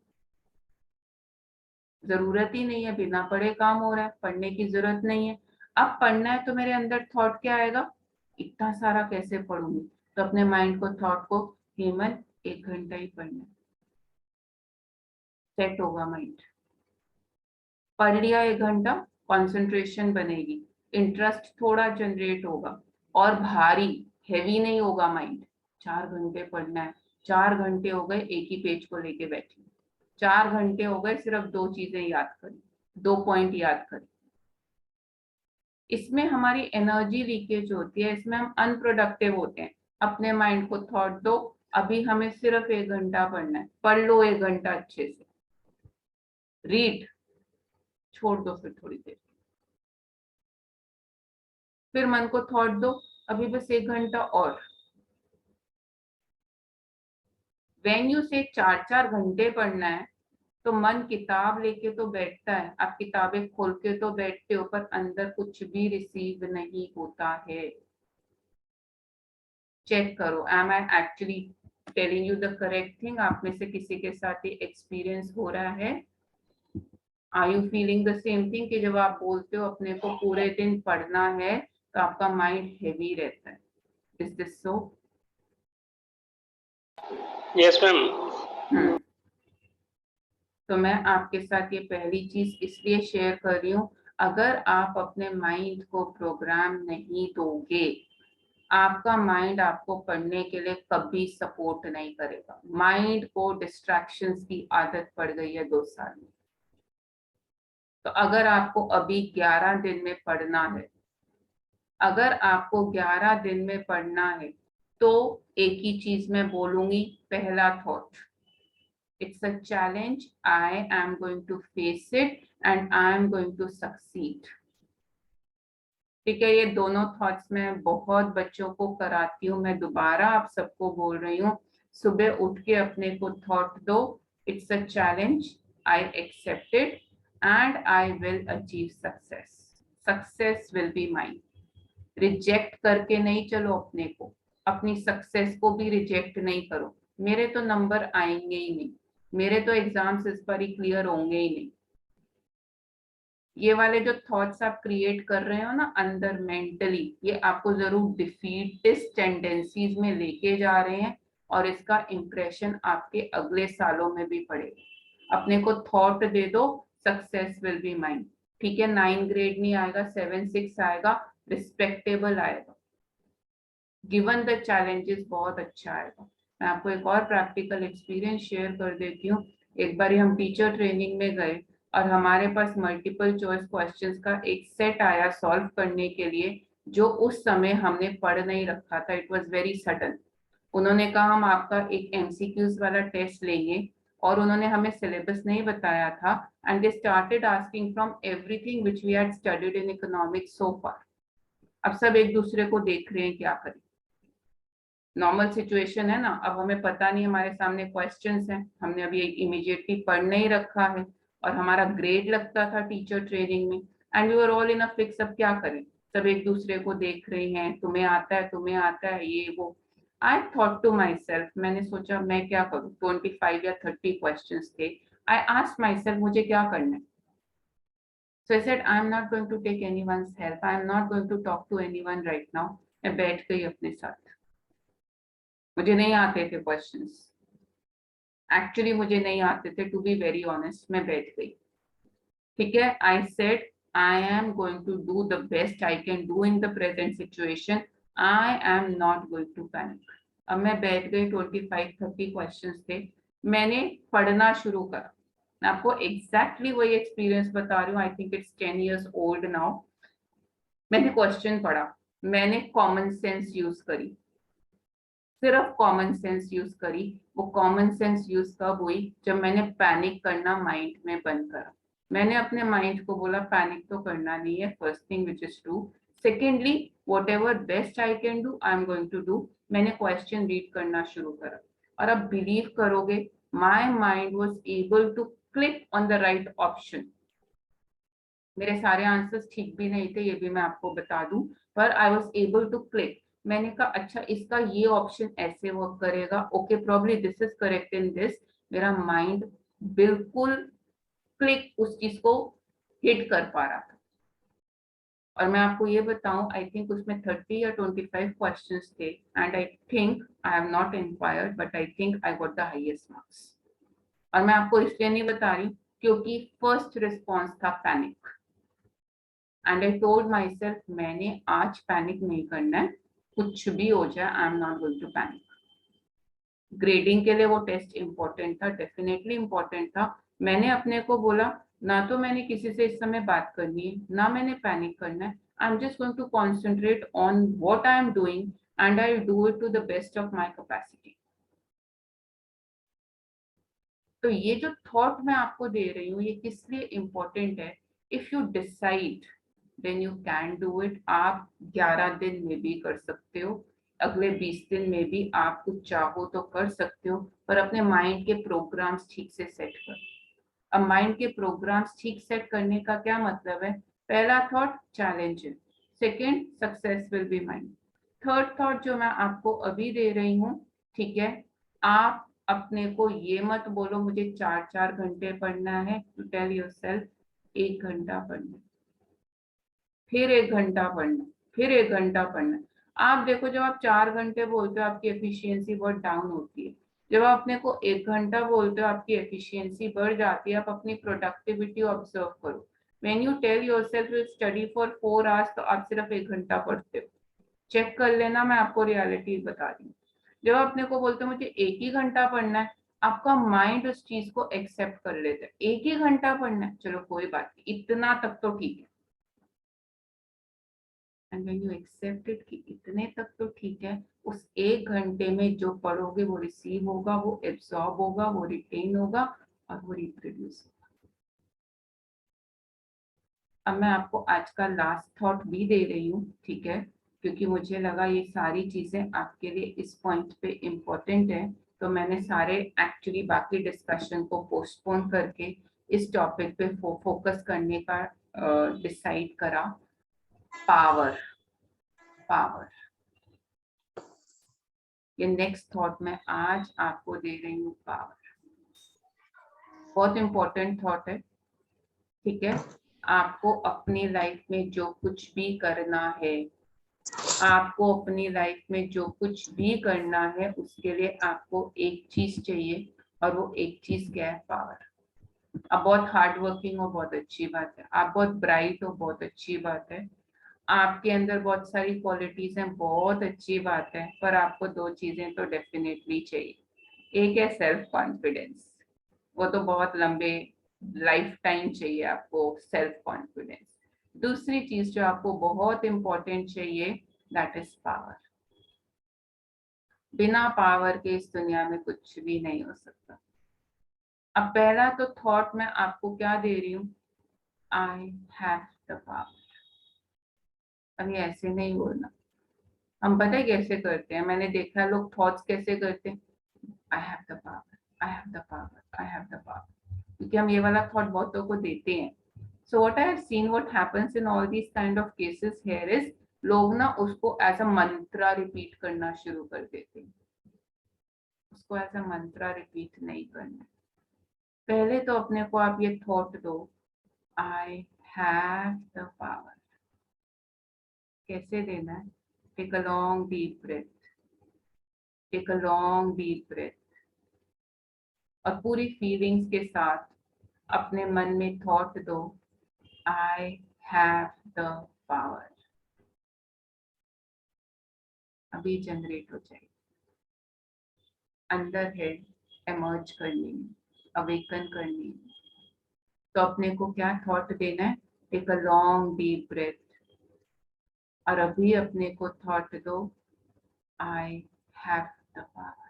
जरूरत ही नहीं है, बिना पढ़े काम हो रहा है, पढ़ने की जरूरत नहीं है. अब पढ़ना है तो मेरे अंदर थॉट क्या आएगा, इतना सारा कैसे पढ़ूंगी. तो अपने माइंड को, थॉट को, हेमन 1 घंटा ही पढ़ना है. सेट होगा माइंड. पढ़ लिया 1 घंटा, कंसंट्रेशन बनेगी, इंटरेस्ट थोड़ा जनरेट होगा, और भारी, हैवी नहीं होगा माइंड. 4 घंटे पढ़ना है, 4 घंटे हो गए एक ही पेज को लेके बैठी, 4 घंटे हो गए सिर्फ 2 चीजें याद करी, 2 पॉइंट याद करी. इसमें हमारी एनर्जी लीकेज होती है, इसमें हम अनप्रोडक्टिव होते हैं. अपने माइंड को थॉट दो, अभी हमें सिर्फ 1 घंटा पढ़ना है, पढ़ लो 1 घंटा अच्छे से. रीड, छोड़ दो फिर थोड़ी देर, फिर मन को थॉट दो, अभी बस 1 घंटा और. वेन यू से 4-4 घंटे पढ़ना है, तो मन किताब लेके तो बैठता है, आप किताबें खोल के तो बैठते हो, पर अंदर कुछ भी रिसीव नहीं होता है. चेक करो, am I actually telling you the correct thing. आप में से किसी के साथ ये एक्सपीरियंस हो रहा है? Are you feeling the same thing कि जब आप बोलते हो अपने को पूरे दिन पढ़ना है तो आपका माइंड हेवी रहता है? Is this so? Yes, ma'am. तो मैं आपके साथ ये पहली चीज इसलिए शेयर कर रही हूँ, अगर आप अपने माइंड को प्रोग्राम नहीं दोगे, आपका माइंड आपको पढ़ने के लिए कभी सपोर्ट नहीं करेगा। माइंड को डिस्ट्रैक्शंस की आदत पड़ गई है 2 साल में। तो अगर आपको अभी 11 दिन में पढ़ना है, अगर आपको 11 दिन में पढ़ना है, तो एक ही चीज मैं बोलूंगी, पहला thought, it's a challenge, I am going to face it and I am going to succeed। ठीक है, ये दोनों थॉट्स मैं बहुत बच्चों को कराती हूँ। मैं दोबारा आप सबको बोल रही हूँ, सुबह उठ के अपने को थॉट दो, it's a challenge, I accept it and I will achieve success, success will be mine. Reject करके नहीं चलो अपने को, अपनी सक्सेस को भी रिजेक्ट नहीं करो। मेरे तो नंबर आएंगे ही नहीं, मेरे तो एग्जाम्स इस पर ही क्लियर होंगे ही नहीं। ये वाले जो थॉट्स आप क्रिएट कर रहे हो ना अंदर मेंटली, ये आपको जरूर डिफीटिस्ट टेंडेंसीज में लेके जा रहे हैं और इसका इम्प्रेशन आपके अगले सालों में भी पड़ेगा। अपने को थॉट दे दो, सक्सेस विल बी माइन। ठीक है, 9 ग्रेड नहीं आएगा, 7-6 आएगा, रिस्पेक्टेबल आएगा। गिवन द चैलेंजेस बहुत अच्छा आएगा। मैं आपको एक और प्रैक्टिकल एक्सपीरियंस शेयर कर देती हूँ। एक बार हम टीचर ट्रेनिंग में गए और हमारे पास मल्टीपल चॉइस क्वेश्चंस का एक सेट आया सॉल्व करने के लिए, जो उस समय हमने पढ़ नहीं रखा था। It was very sudden. उन्होंने कहा हम आपका एक एमसीक्यूज वाला टेस्ट लेंगे, और उन्होंने हमें सिलेबस नहीं बताया था, and they started asking from everything which we had studied in economics so far. अब सब एक दूसरे को देख रहे हैं क्या करें। नॉर्मल सिचुएशन है ना, अब हमें पता नहीं, हमारे सामने क्वेश्चंस हैं, हमने अभी इमीडिएटली पढ़ नहीं रखा है, और हमारा ग्रेड लगता था टीचर ट्रेनिंग में, and we were all in a fix. अब क्या करें, सब एक दूसरे को देख रहे हैं, तुम्हें आता है, तुम्हें आता है, ये वो। I thought to my self, मैंने सोचा मैं क्या करूँ, 25 या 30 क्वेश्चन थे। आई आस्क्ड माई सेल्फ मुझे क्या करना है। So I said I am not going to take anyone's help, I am not going to talk to anyone right now. मैं बैठ गई अपने साथ। मुझे नहीं आते थे क्वेश्चंस, एक्चुअली मुझे नहीं आते थे, टू बी वेरी ऑनेस्ट। मैं बैठ गई, ठीक है। I said I am going to do the best I can do in the present situation, I am not going to panic. अब मैं बैठ गई, 25-30 क्वेश्चंस थे, मैंने पढ़ना शुरू करा। मैं आपको एग्जैक्टली वही एक्सपीरियंस बता रही हूँ, I think it's 10 years old now. मैंने क्वेश्चन पढ़ा, मैंने कॉमन सेंस यूज करी, सिर्फ कॉमन सेंस यूज करी। वो कॉमन सेंस यूज कब हुई, जब मैंने पैनिक करना माइंड में बंद करा। मैंने अपने माइंड को बोला पैनिक तो करना नहीं है, first thing which is true. Secondly, whatever best I can do I am going to do. मैंने क्वेश्चन रीड करना शुरू करा, और अब बिलीव करोगे, my mind was able to click on the right option. मेरे सारे आंसर्स ठीक भी नहीं थे, ये भी मैं आपको बता दूं, पर I was able to click. मैंने कहा अच्छा इसका ये ऑप्शन ऐसे वर्क करेगा, okay probably this is correct in this. मेरा माइंड बिल्कुल क्लिक उस चीज को हिट कर पा रहा था। और मैं आपको ये बताऊं, आई थिंक उसमें 30 या 25 क्वेश्चंस थे, and I think I have not inquired but I think I got the highest marks. और मैं आपको इसलिए नहीं बता रही क्योंकि फर्स्ट रिस्पॉन्स था panic, and I told my self मैंने आज पैनिक नहीं करना है, कुछ भी हो जाए I am not going to panic. Grading के लिए वो टेस्ट इंपॉर्टेंट था, डेफिनेटली इंपॉर्टेंट था। मैंने अपने को बोला ना तो मैंने किसी से इस समय बात करनी है, ना मैंने पैनिक करना है, I am just going to concentrate on what I am doing and I do it to the best of my capacity. तो ये जो थॉट मैं आपको दे रही हूँ, ये किस लिए इम्पोर्टेंट है। If you decide then you can do it. आप 11 दिन में भी कर सकते हो, अगले 20 दिन में भी आप कुछ चाहो तो कर सकते हो, पर अपने माइंड के प्रोग्राम्स ठीक से सेट कर। अब माइंड के प्रोग्राम्स ठीक सेट करने का क्या मतलब है, पहला थॉट चैलेंज है, second success will B mind, third thought जो मैं आपको अभी दे रही हूँ, ठीक है। आप अपने को ये मत बोलो मुझे 4-4 घंटे पढ़ना है, टू टेल योरसेल्फ 1 घंटा पढ़ना, फिर 1 घंटा पढ़ना, फिर 1 घंटा पढ़ना। आप देखो जब आप 4 घंटे बोलते हो आपकी एफिशिएंसी बहुत डाउन होती है। जब आप अपने को 1 घंटा बोलते हो आपकी एफिशिएंसी बढ़ जाती है, आप अपनी प्रोडक्टिविटी ऑब्जर्व करो। When you tell yourself you study for 4 hours, तो आप सिर्फ 1 घंटा पढ़ते हो। चेक कर लेना, मैं आपको रियलिटी बता रही हूँ। जब आप अपने को बोलते हो मुझे 1 ही घंटा पढ़ना है, आपका माइंड उस चीज को एक्सेप्ट कर लेता है। 1 ही घंटा पढ़ना है, चलो कोई बात नहीं, इतना तक तो ठीक है। And when you accept it कि इतने तक तो ठीक है, उस 1 घंटे में जो पढ़ोगे वो रिसीव होगा, वो एब्सॉर्ब होगा, वो रिटेन होगा और वो रिप्रोड्यूस होगा। अब मैं आपको आज का लास्ट थॉट भी दे रही हूँ, ठीक है, क्योंकि मुझे लगा ये सारी चीजें आपके लिए इस पॉइंट पे इम्पोर्टेंट है, तो मैंने सारे एक्चुअली बाकी डिस्कशन को पोस्टपोन करके इस टॉपिक पे फोकस करने का डिसाइड करा। पावर, पावर, ये नेक्स्ट थॉट मैं आज आपको दे रही हूँ। पावर बहुत इंपॉर्टेंट थॉट है, ठीक है। आपको अपनी लाइफ में जो कुछ भी करना है, आपको अपनी लाइफ में जो कुछ भी करना है, उसके लिए आपको एक चीज चाहिए, और वो एक चीज क्या है? पावर। आप बहुत हार्ड वर्किंग हो, बहुत अच्छी बात है। आप बहुत ब्राइट हो, बहुत अच्छी बात है। आपके अंदर बहुत सारी क्वालिटीज हैं, बहुत अच्छी बात है। पर आपको दो चीजें तो डेफिनेटली चाहिए। एक है सेल्फ कॉन्फिडेंस, वो तो बहुत लंबे लाइफ टाइम चाहिए आपको सेल्फ कॉन्फिडेंस। दूसरी चीज जो आपको बहुत इंपॉर्टेंट चाहिए, दैट इज पावर। बिना पावर के इस दुनिया में कुछ भी नहीं हो सकता। अब पहला तो थॉट मैं आपको क्या दे रही हूँ, आई हैव द पावर। अभी ऐसे नहीं बोलना। हम पता है कैसे करते हैं, मैंने देखा है लोग थॉट्स कैसे करते हैं, I have the power, I have the power, I have the power, क्योंकि हम ये वाला थॉट बहुतों को देते हैं। So what I have seen, what happens in all these kind of cases here is, लोग ना उसको एज अ मंत्रा रिपीट करना शुरू कर देते हैं। उसको एज अ मंत्रा रिपीट नहीं करना। पहले तो अपने को आप ये थॉट दो, आई हैव द पावर। कैसे देना है? Take a long deep breath, take a long deep breath, और पूरी फीलिंग्स के साथ अपने मन में थॉट दो, आई हैव द पावर। अभी जनरेट हो जाए, अंदर है, एमर्ज करनी है, अवेकन करनी है। तो अपने को क्या थॉट देना है? Take a long deep breath, और अभी अपने को थॉट दो, आई हैव द पावर।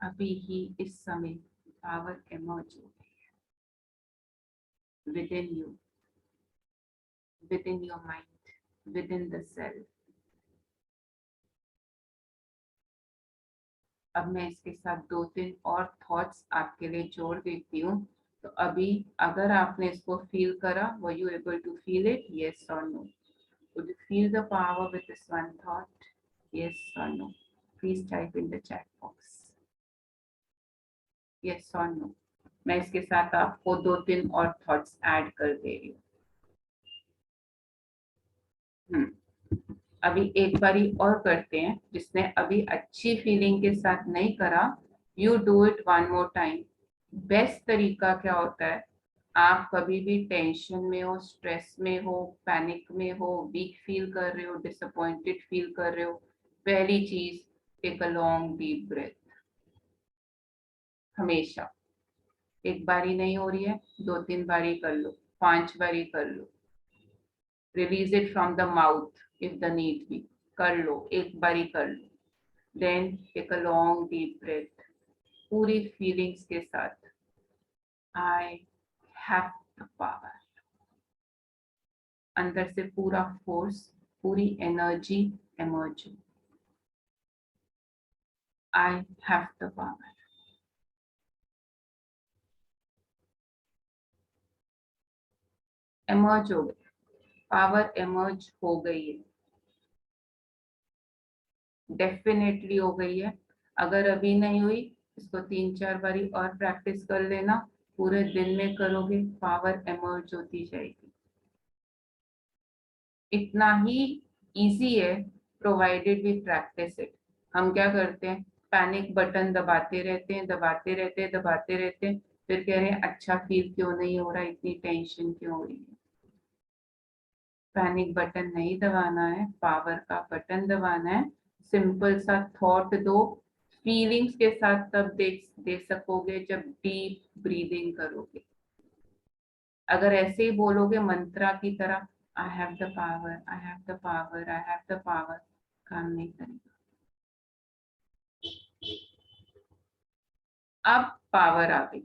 अभी ही इस समय पावर एमर्ज हो गई with in you, with in your mind, with in the self. अब मैं इसके साथ 2-3 और थॉट्स आपके लिए जोड़ देती हूँ। तो अभी अगर आपने इसको फील करा, were you able to feel it, yes और no? Would you feel the power with this one thought, yes और no? Please type in the chat box, yes और नो। मैं इसके साथ आपको 2-3 और थॉट्स ऐड कर दे रही हूँ। अभी एक बारी और करते हैं, जिसने अभी अच्छी फीलिंग के साथ नहीं करा, you do it one more time. Best तरीका क्या होता है, आप कभी भी टेंशन में हो, स्ट्रेस में हो, पैनिक में हो, वीक फील कर रहे हो, डिसअपॉइंटेड फील कर रहे हो, पहली चीज, take a long deep breath. हमेशा एक बारी नहीं हो रही है, 2-3 बारी कर लो, 5 बारी कर लो। Release it from the mouth if the need be, कर लो, एक बारी कर लो। Then take a long deep breath, पूरी फीलिंग्स के साथ, आई हैव द पावर। अंदर से पूरा फोर्स, पूरी एनर्जी एमर्ज हो, आई हैव द पावर। एमर्ज हो गई, पावर एमर्ज हो गई है, डेफिनेटली हो गई है। अगर अभी नहीं हुई, इसको 3-4 बारी और प्रैक्टिस कर लेना, पूरे दिन में करोगे पावर एमर्ज होती जाएगी। इतना ही इजी है, प्रोवाइडेड वी प्रैक्टिस इट। हम क्या करते हैं, पैनिक बटन दबाते रहते हैं, दबाते रहते हैं, दबाते रहते हैं, फिर कह रहे हैं अच्छा फील क्यों नहीं हो रहा, इतनी टेंशन क्यों हो रही है। पैनिक बटन नहीं दबाना है, पावर का बटन दबाना है। सिंपल सा थॉट दो, फीलिंग्स के साथ तब दे सकोगे जब डीप ब्रीदिंग करोगे। अगर ऐसे ही बोलोगे मंत्रा की तरह, आई have the power, I have the power, I have the power, काम नहीं करेगा। अब पावर आ गई,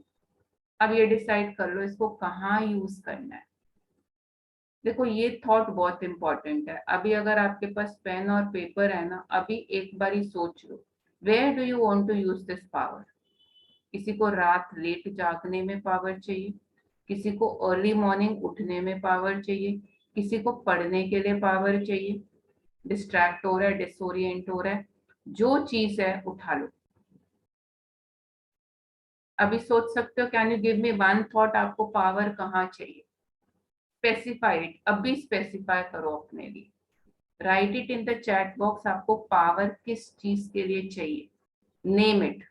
अब ये डिसाइड कर लो इसको कहाँ यूज करना है। देखो ये थॉट बहुत इंपॉर्टेंट है। अभी अगर आपके पास पेन और पेपर है ना, अभी एक बारी सोच लो, where do you want to use this power. किसी को रात लेट जागने में पावर चाहिए, किसी को अर्ली मॉर्निंग उठने में पावर चाहिए, किसी को पढ़ने के लिए पावर चाहिए, डिस्ट्रैक्ट हो रहा है, डिसोरिएंट हो रहा है, जो चीज है उठा लो। अभी सोच सकते हो, can you give me one thought, आपको पावर कहाँ चाहिए। स्पेसिफाइड, अभी स्पेसिफाई करो अपने लिए, right it in the chat box, आपको पावर किस चीज के लिए चाहिए, नेम इट।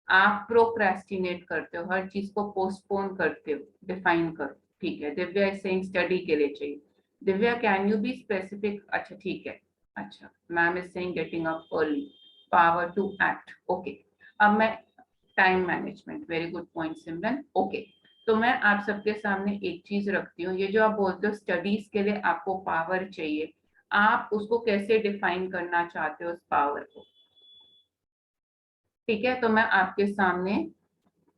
आप प्रोक्रेस्टिनेट करते हो, हर चीज को पोस्टपोन करते हो, डिफाइन करो। ठीक है, दिव्या इज सेइंग स्टडी के लिए चाहिए। Divya can you be specific, अच्छा ठीक है, अच्छा ma'am is saying getting up early, power to act, okay. अब मैं time management, very good point Simran, okay. तो मैं आप सबके सामने एक चीज रखती हूँ, ये जो आप बोलते हो स्टडीज के लिए आपको पावर चाहिए, आप उसको कैसे डिफाइन करना चाहते हो उस पावर को। ठीक है, तो मैं आपके सामने,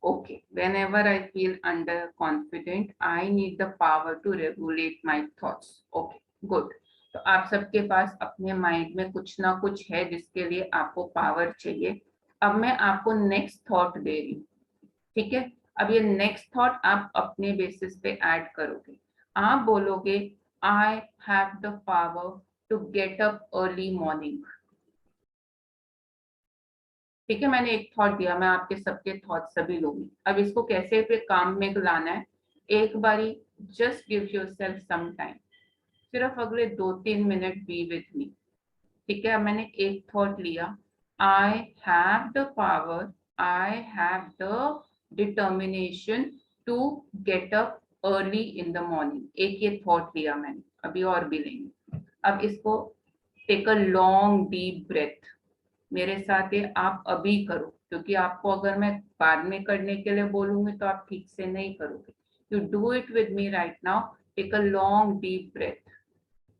okay, whenever I feel underconfident I need the power to regulate my thoughts, okay, good। तो आप सबके पास अपने माइंड में कुछ ना कुछ है जिसके लिए आपको पावर चाहिए। अब मैं आपको नेक्स्ट थॉट दे रही हूँ, ठीक है। अब ये नेक्स्ट थॉट आप अपने बेसिस पे ऐड करोगे। आप बोलोगे I have the power to get up early morning. ठीक है, मैंने एक थॉट दिया, मैं आपके सबके थॉट सभी लूंगी। अब इसको कैसे पे काम में लाना है, एक बारी just give yourself some time, सिर्फ अगले 2-3 मिनट बी विथ मी। ठीक है, अब मैंने एक थॉट लिया, I have the power, I have the determination to get up early in the morning, एक ये थॉट लिया मैंने, अभी और भी लेंगे। अब इसको take a long deep breath, मेरे साथ ये आप अभी करो, क्योंकि आपको अगर मैं बाद में करने के लिए बोलूंगी तो आप ठीक से नहीं करोगे। You do it with me right now, take a long deep breath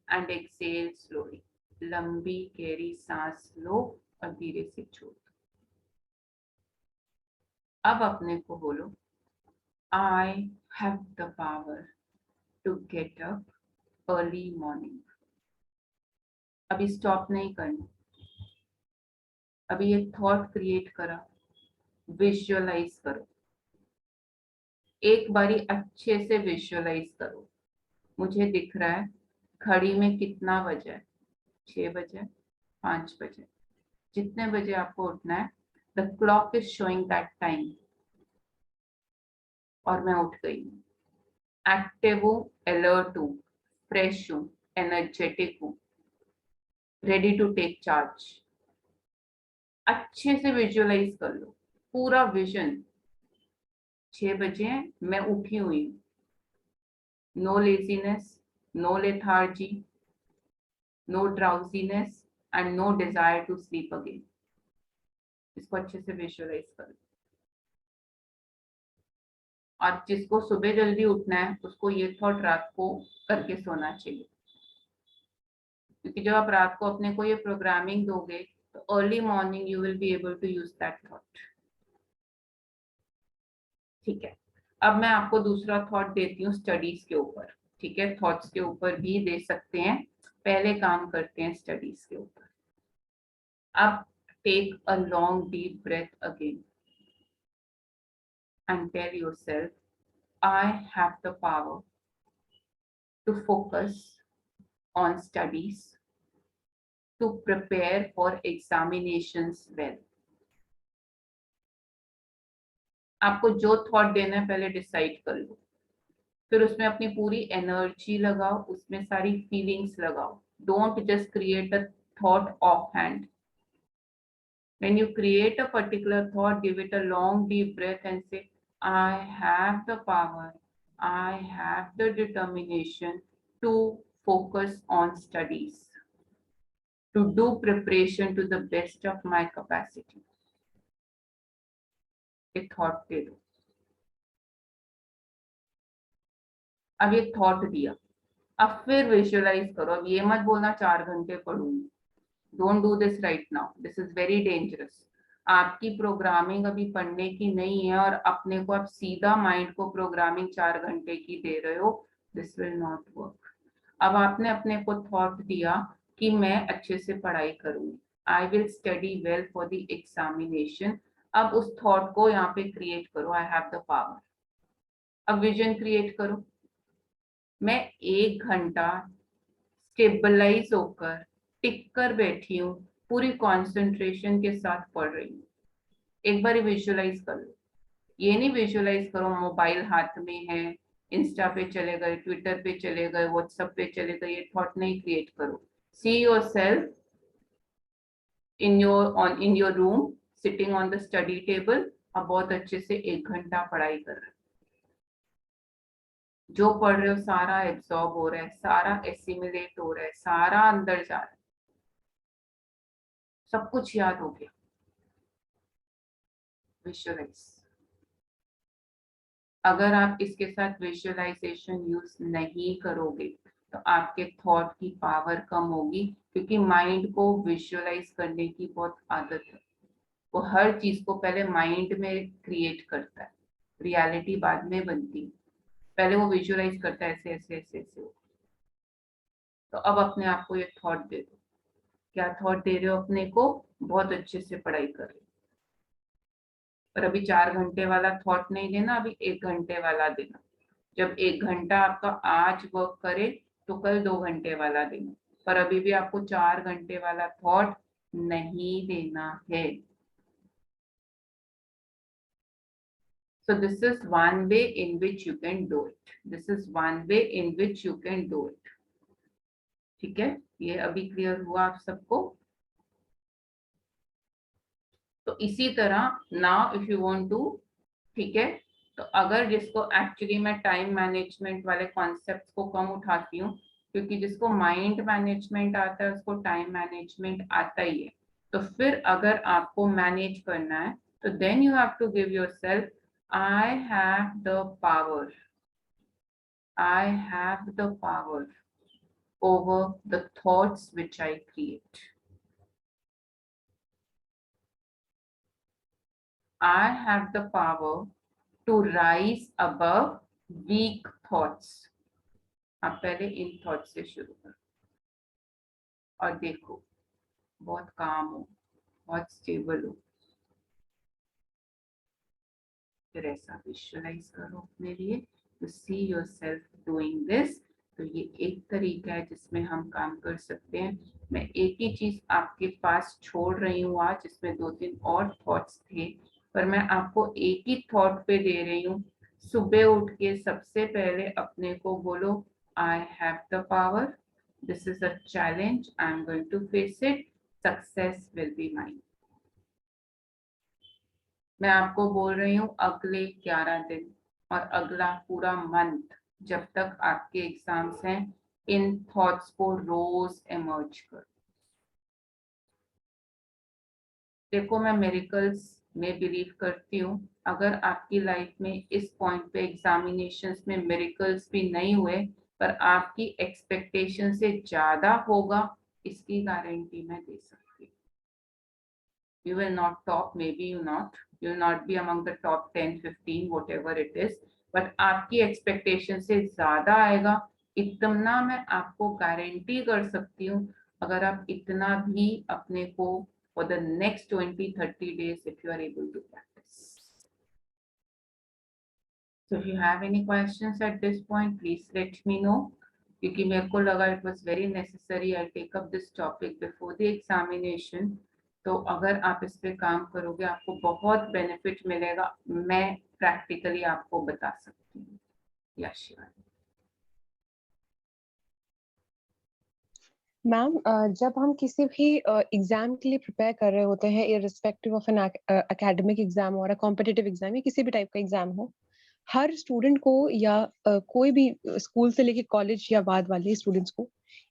and exhale slowly, लंबी गहरी सांस लो और धीरे से छोड़ दो। अब अपने को बोलो I have the power to get up early morning. अभी स्टॉप नहीं करना, अभी एक थॉट क्रिएट करा, विजुअलाइज करो, एक बारी अच्छे से विजुअलाइज करो। मुझे दिख रहा है घड़ी में कितना बजे है, 6 बजे, 5 बजे, जितने बजे आपको उठना है, the clock is showing that time, और मैं उठ गई हूँ, एक्टिव हूँ, अलर्ट हूँ, फ्रेश हूँ, एनर्जेटिक हूँ, रेडी टू टेक चार्ज। अच्छे से विजुअलाइज कर लो, पूरा विजन, 6 बजे मैं उठी हुई हूँ, no laziness, no lethargy, no drowsiness and no desire to sleep again। इसको अच्छे से विजुअलाइज करो। और जिसको सुबह जल्दी उठना है उसको ये थॉट रात को करके सोना चाहिए, क्योंकि जब आप रात को अपने को ये प्रोग्रामिंग दोगे तो early morning you will be able to use that thought. ठीक है, अब मैं आपको दूसरा थॉट देती हूँ स्टडीज के ऊपर। ठीक है, थॉट्स के ऊपर भी दे सकते हैं, पहले काम करते हैं स्टडीज के ऊपर। अब take a long deep breath again and tell yourself, I have the power to focus on studies, to prepare for examinations well. आपको जो थॉट देना है पहले डिसाइड कर लो, फिर उसमें अपनी पूरी एनर्जी लगाओ, उसमें सारी फीलिंग्स लगाओ. Don't just create a thought of hand. When you create a particular thought, give it a long deep breath and say, I have the power, I have the determination to focus on studies, to do preparation to the best of my capacity. एक थॉट दे दो. अब ये थॉट दिया, अब फिर विजुअलाइज करो. अब ये मत बोलना 4 घंटे पढ़ूंगी. Don't do this right now, this is very dangerous. आपकी प्रोग्रामिंग अभी पढ़ने की नहीं है और अपने को आप सीधा माइंड को प्रोग्रामिंग 4 घंटे की दे रहे हो. This will not work. अब आपने अपने को थॉट दिया कि मैं अच्छे से पढ़ाई करूंगी, I will study well for the examination. अब उस थॉट को यहाँ पे क्रिएट करो, आई हैव द पावर. अब विजन क्रिएट करो, मैं 1 घंटा स्टेबलाइज होकर टिक कर बैठी हूँ, पूरी कंसंट्रेशन के साथ पढ़ रही हूँ. एक बार विजुअलाइज कर लो. ये नहीं विजुअलाइज करो मोबाइल हाथ में है, इंस्टा पे चले गए, ट्विटर पे चले गए, व्हाट्सएप पे चले गए. ये थॉट नहीं क्रिएट करो. See yourself in your room sitting on the study table और बहुत अच्छे से 1 घंटा पढ़ाई कर रहे हो. जो पढ़ रहे हो सारा एब्सॉर्ब हो रहा है, सारा एसिमिलेट हो रहा है, सारा अंदर जा रहा है, सब कुछ याद हो गया. विजुअलाइज. अगर आप इसके साथ विजुअलाइजेशन यूज नहीं करोगे तो आपके थॉट की पावर कम होगी, क्योंकि माइंड को विजुअलाइज करने की बहुत आदत है. वो हर चीज को पहले माइंड में क्रिएट करता है, रियलिटी बाद में बनती है. पहले वो विजुअलाइज करता है ऐसे ऐसे ऐसे ऐसे. तो अब अपने आप को ये थॉट दे दो. क्या थॉट दे रहे हो अपने को? बहुत अच्छे से पढ़ाई कर रहे हो. पर अभी 4 घंटे वाला थॉट नहीं देना, अभी 1 घंटे वाला देना. जब 1 घंटा आपका आज वर्क करे तो कल 2 घंटे वाला देना. पर अभी भी आपको 4 घंटे वाला थॉट नहीं देना है. So this is one way in which you can do it. This is one way in which you can do it. ठीक है, ये अभी क्लियर हुआ आप सबको? तो इसी तरह now if you want to, ठीक है, तो अगर जिसको एक्चुअली मैं टाइम मैनेजमेंट वाले कॉन्सेप्ट को कम उठाती हूँ, क्योंकि जिसको माइंड मैनेजमेंट आता है उसको टाइम मैनेजमेंट आता ही है. तो फिर अगर आपको मैनेज करना है तो then you have to give yourself, I have the power, I have the power over the thoughts which I create. I have the power to rise above weak thoughts. आप पहले इन थॉट्स से शुरू करो और देखो बहुत काम हो, बहुत स्टेबल हो. फिर ऐसा विजुअलाइज करो अपने लिए, to see yourself doing this. तो ये एक तरीका है जिसमें हम काम कर सकते हैं. मैं एक ही चीज आपके पास छोड़ रही हूँ आज, जिसमें 2-3 और थॉट्स थे, पर मैं आपको एक ही थॉट पे दे रही हूँ. सुबह उठ के सबसे पहले अपने को बोलो, I have the power, this is a challenge, I am going to face it, success will be mine. मैं आपको बोल रही हूँ अगले 11 दिन और अगला पूरा मंथ जब तक आपके एग्जाम्स हैं, इन थॉट्स को रोज इमर्ज करो. देखो मैं मिरेकल्स में बिलीव करती हूँ. अगर आपकी लाइफ में इस पॉइंट पे एग्जामिनेशंस में मिरेकल्स भी नहीं हुए, पर आपकी एक्सपेक्टेशन से ज्यादा होगा, इसकी गारंटी मैं दे सकती हूँ. You will not top, maybe you will not be among the top 10, 15, whatever it is, but आपकी एक्सपेक्टेशन से ज्यादा आएगा, इतना मैं आपको गारंटी कर सकती हूँ. अगर आप इतना भी अपने को for the next 20-30 days if you are able to practice. So if you have any questions at this point, please let me know. क्योंकि मेरे को लगा it was very necessary I take up this topic before the examination. तो अगर आप इस पे काम करोगे आपको बहुत बेनिफिट मिलेगा, मैं प्रैक्टिकली आपको बता सकती हूँ। यस शिवानी। मैम जब हम किसी भी एग्जाम के लिए प्रिपेयर कर रहे होते हैं, irrespective of an academic exam और कॉम्पिटिटिव एग्जाम या किसी भी टाइप का एग्जाम हो, हर स्टूडेंट को या कोई भी स्कूल से लेके कॉलेज या बाद वाले स्टूडेंट्स को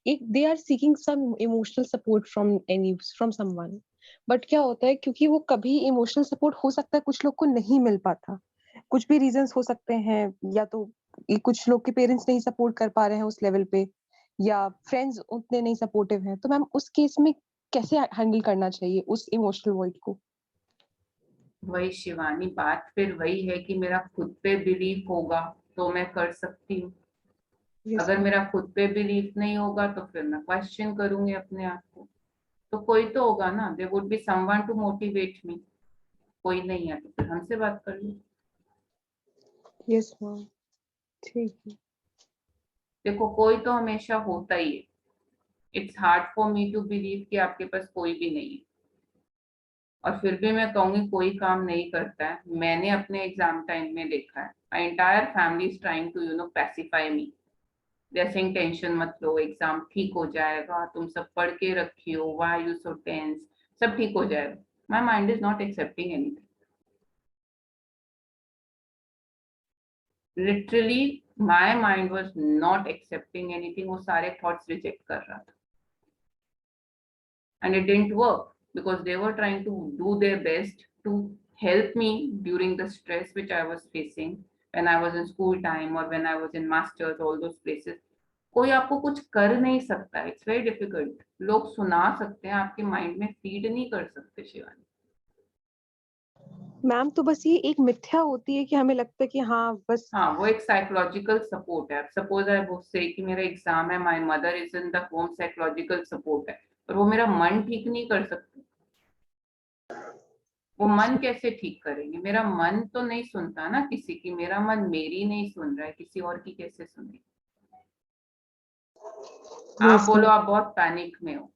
एक they are seeking some emotional support from someone. But क्या होता है, क्योंकि वो कभी इमोशनल सपोर्ट हो सकता है कुछ लोग को नहीं मिल पाता, कुछ भी रीजंस हो सकते हैं, या तो ये कुछ लोग के पेरेंट्स नहीं सपोर्ट कर पा रहे हैं उस लेवल पे, या फ्रेंड्स उतने नहीं सपोर्टिव हैं, तो मैम उस केस में कैसे हैंडल करना चाहिए उस इमोशनल वॉइड को? वही शिवानी, बात फिर वही है कि मेरा खुद पे बिलीफ होगा तो मैं कर सकती हूँ। यस अगर मैम। मेरा खुद पे बिलीफ नहीं होगा तो फिर मैं क्वेश्चन करूंगी अपने आप को। तो कोई तो होगा ना, there would be someone to motivate me. कोई नहीं है तो फिर हमसे बात कर लो। Yes ma'am. ठीक है। देखो कोई तो हमेशा होता ही है। It's hard for me to believe कि आपके पास कोई भी नहीं है। और फिर भी मैं कहूंगी कोई काम नहीं करता है। मैंने अपने एग्जाम टाइम में देखा है, my entire family is trying to pacify me. जैसे टेंशन मत लो, एग्जाम ठीक हो जाएगा, तुम सब पढ़ के रखियो, व्हाई यू सो टेंस, सब ठीक हो जाएगा। My mind is not accepting anything. Literally my mind was not accepting anything. वो सारे थॉट्स रिजेक्ट कर रहा था। And it didn't work because they were trying to do their best to help me during the stress which I was facing when I was in school time or when I was in masters, all those places. कोई आपको कुछ कर नहीं सकता, इट्स वेरी डिफिकल्ट। लोग सुना सकते हैं, आपके माइंड में फीड नहीं कर सकते शिवानी। मैम तो बस ये एक मिथ्या होती है कि हमें लगता है कि हाँ बस। हाँ, वो एक साइकोलॉजिकल सपोर्ट है। सपोज आई वो से कि मेरा एग्जाम है, my mother is in the home, psychological support है। और वो मेरा मन ठीक नहीं कर सकते। वो मन कैसे ठीक करेंगे? मेरा मन तो नहीं सुनता ना किसी की, मेरा मन मेरी नहीं सुन रहा है, किसी और की कैसे सुने? आप यस बोलो मैम। आप बहुत पैनिक में हो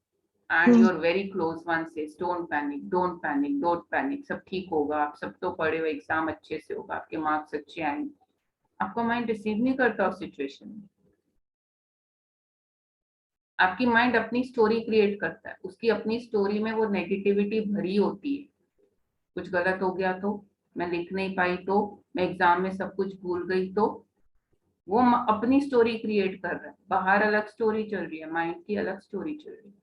and your very close one says don't panic, don't panic, don't panic, सब ठीक होगा, आप सब तो पढ़े हो, एग्जाम अच्छे से होगा, आपके मार्क्स अच्छे आएंगे। आपका माइंड रिसीव नहीं करता उस सिचुएशन में। आपकी माइंड अपनी स्टोरी क्रिएट करता है, उसकी अपनी स्टोरी में वो नेगेटिविटी भरी होती है। कुछ गलत हो गया तो, मैं लिख नहीं पाई तो, मैं एग्जाम में सब कुछ भूल गई तो, वो अपनी स्टोरी क्रिएट कर रहा है। बाहर अलग स्टोरी चल रही है, माइंड की अलग स्टोरी चल रही है।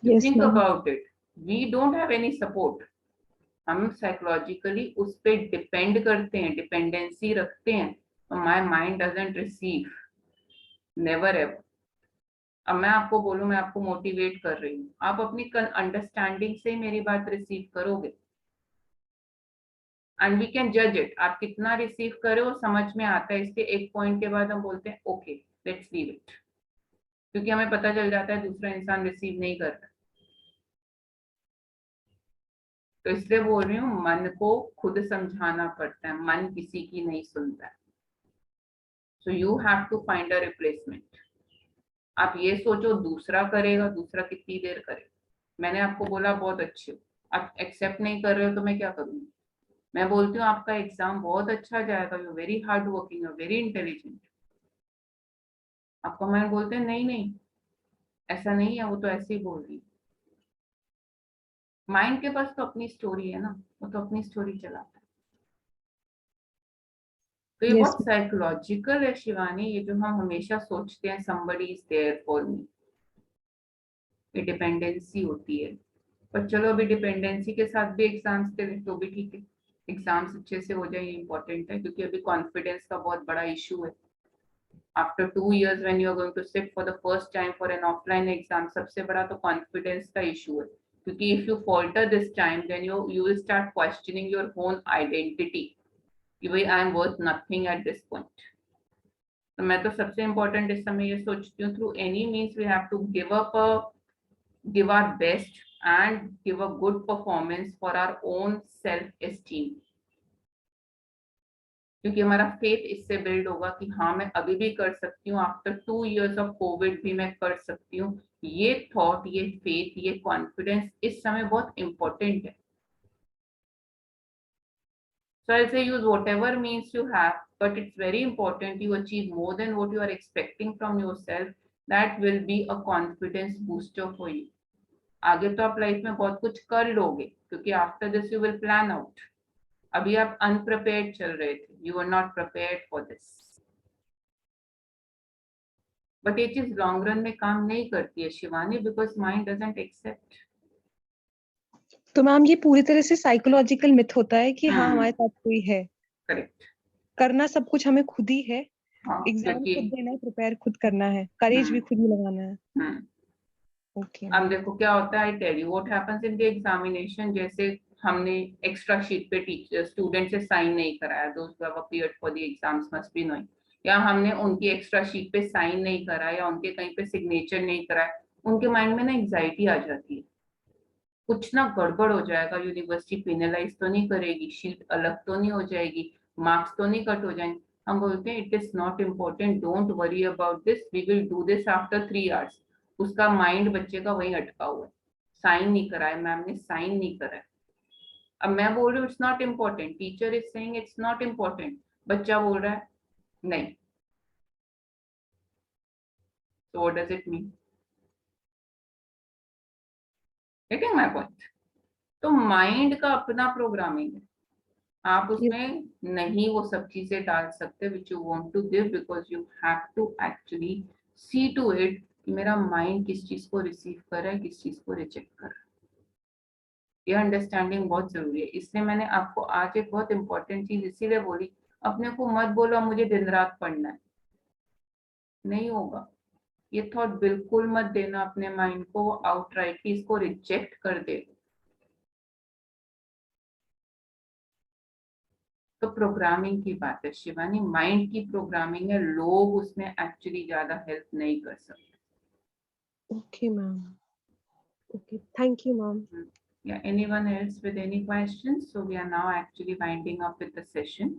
You yes think ma'am. About it. We don't have any support. हम साइकोलॉजिकली उस पे डिपेंड करते हैं, डिपेंडेंसी रखते हैं। My mind doesn't receive, never ever. अब मैं आपको बोलूं, मैं आपको मोटिवेट कर रही हूँ, आप अपनी अंडरस्टैंडिंग से मेरी बात रिसीव करोगे एंड वी कैन जज इट। आप कितना रिसीव करे हो समझ में आता है। इसके एक पॉइंट के बाद हम बोलते हैं ओके लेट्स लीव इट, क्योंकि हमें पता चल जाता है दूसरा इंसान रिसीव नहीं कर रहा। तो इसलिए बोल रही हूँ, मन को खुद समझाना पड़ता है, मन किसी की नहीं सुनता है। So you have to find a replacement. आप ये सोचो दूसरा करेगा, दूसरा कितनी देर करेगा। मैंने आपको बोला बहुत अच्छे हो, आप एक्सेप्ट नहीं कर रहे हो तो मैं क्या करूँगी? मैं बोलती हूँ आपका एग्जाम बहुत अच्छा जाएगा, you very hard working, you very intelligent. आपका माइंड बोलते हैं नहीं नहीं, ऐसा नहीं है, वो तो ऐसे ही बोल रही है। माइंड के पास तो अपनी स्टोरी है ना, वो तो अपनी स्टोरी चलाता है। तो ये यस बहुत साइकोलॉजिकल है शिवानी, ये जो हम हमेशा सोचते हैं somebody is there for me, ये डिपेंडेंसी होती है। पर चलो अभी डिपेंडेंसी के साथ भी एग्जाम्स दे दें तो भी ठीक है। एग्जाम्स अच्छे से हो जाए ये इंपॉर्टेंट है, क्योंकि अभी कॉन्फिडेंस का बहुत बड़ा इशू है। After 2 years when you are going to sit for the first time for an offline exam, सबसे बड़ा तो कॉन्फिडेंस का इशू है। क्योंकि if you falter this time then you will start questioning your own identity कि भाई I am worth nothing at this point। तो मैं तो सबसे इम्पोर्टेंट इस समय ये सोचती हूँ, through any means we have to give our best and give a good performance for our own self esteem। क्योंकि हमारा फेथ इससे बिल्ड होगा कि हाँ मैं अभी भी कर सकती हूँ, आफ्टर 2 years ऑफ कोविड भी मैं कर सकती हूँ। ये थॉट, ये फेथ, ये कॉन्फिडेंस इस समय बहुत इंपॉर्टेंट है। So I'll say use whatever means you have, but it's very important you achieve more than what you are expecting from yourself. That will be a confidence booster for you. आगे तो आप लाइफ में बहुत कुछ कर लोगे, क्योंकि after this you will plan out. अभी आप अनप्रिपेयर्ड चल रहे थे, you are not prepared for this. But ये चीज लॉन्ग रन में काम नहीं करती है Shivani, because mind doesn't accept. तो मैम ये पूरी तरह से साइकोलॉजिकल मिथ होता है कि हाँ हमारे साथ कोई है, करेक्ट। करना सब कुछ हमें खुद ही है, हाँ, एग्जाम क्योंकि खुद देना है, प्रिपेयर खुद करना है, करेज भी खुद ही लगाना है। ओके अब देखो क्या होता है, I tell you what happens in the examination. जैसे हमने एक्स्ट्रा शीट पे टीचर स्टूडेंट से साइन नहीं कराया, दोस्त who have appeared for the exams must be knowing, या हमने उनकी एक्स्ट्रा शीट पे साइन नहीं कराया या उनके कहीं पे सिग्नेचर नहीं कराया, उनके माइंड में ना एंग्जाइटी आ जाती है, कुछ ना गड़बड़ हो जाएगा, यूनिवर्सिटी पेनलाइज तो नहीं करेगी, शीट अलग तो नहीं हो जाएगी, मार्क्स तो नहीं कट हो जाएंगे। हम बोलते हैं it is not important, don't worry about this, we will do this after 3 hours। उसका माइंड बच्चे का वहीं अटका हुआ है, साइन नहीं कराया, मैम ने साइन नहीं कराया। अब मैं बोल रही हूँ it's not important, teacher is saying it's not important, बच्चा बोल रहा है नहीं। So what does it mean? Getting my point? तो माइंड का अपना प्रोग्रामिंग है, आप उसमें नहीं वो सब चीजें डाल सकते which you want to give, because you have to actually see to it कि मेरा माइंड किस चीज को रिसीव कर रहा है, किस चीज को रिजेक्ट कर रहा है। ये अंडरस्टैंडिंग बहुत जरूरी है। इसलिए मैंने आपको आज एक बहुत इंपॉर्टेंट चीज इसीलिए बोली, अपने को मत बोलो मुझे दिन रात पढ़ना है, नहीं होगा। ये थॉट बिल्कुल मत देना अपने माइंड को, वो आउटराइटली इसको रिजेक्ट कर दे। तो प्रोग्रामिंग की बात है शिवानी, माइंड की प्रोग्रामिंग है, लोग उसमें एक्चुअली ज्यादा हेल्प नहीं कर सकते। Okay ma'am, okay, thank you ma'am. Yeah, anyone else with any questions? So we are now actually winding up with the session.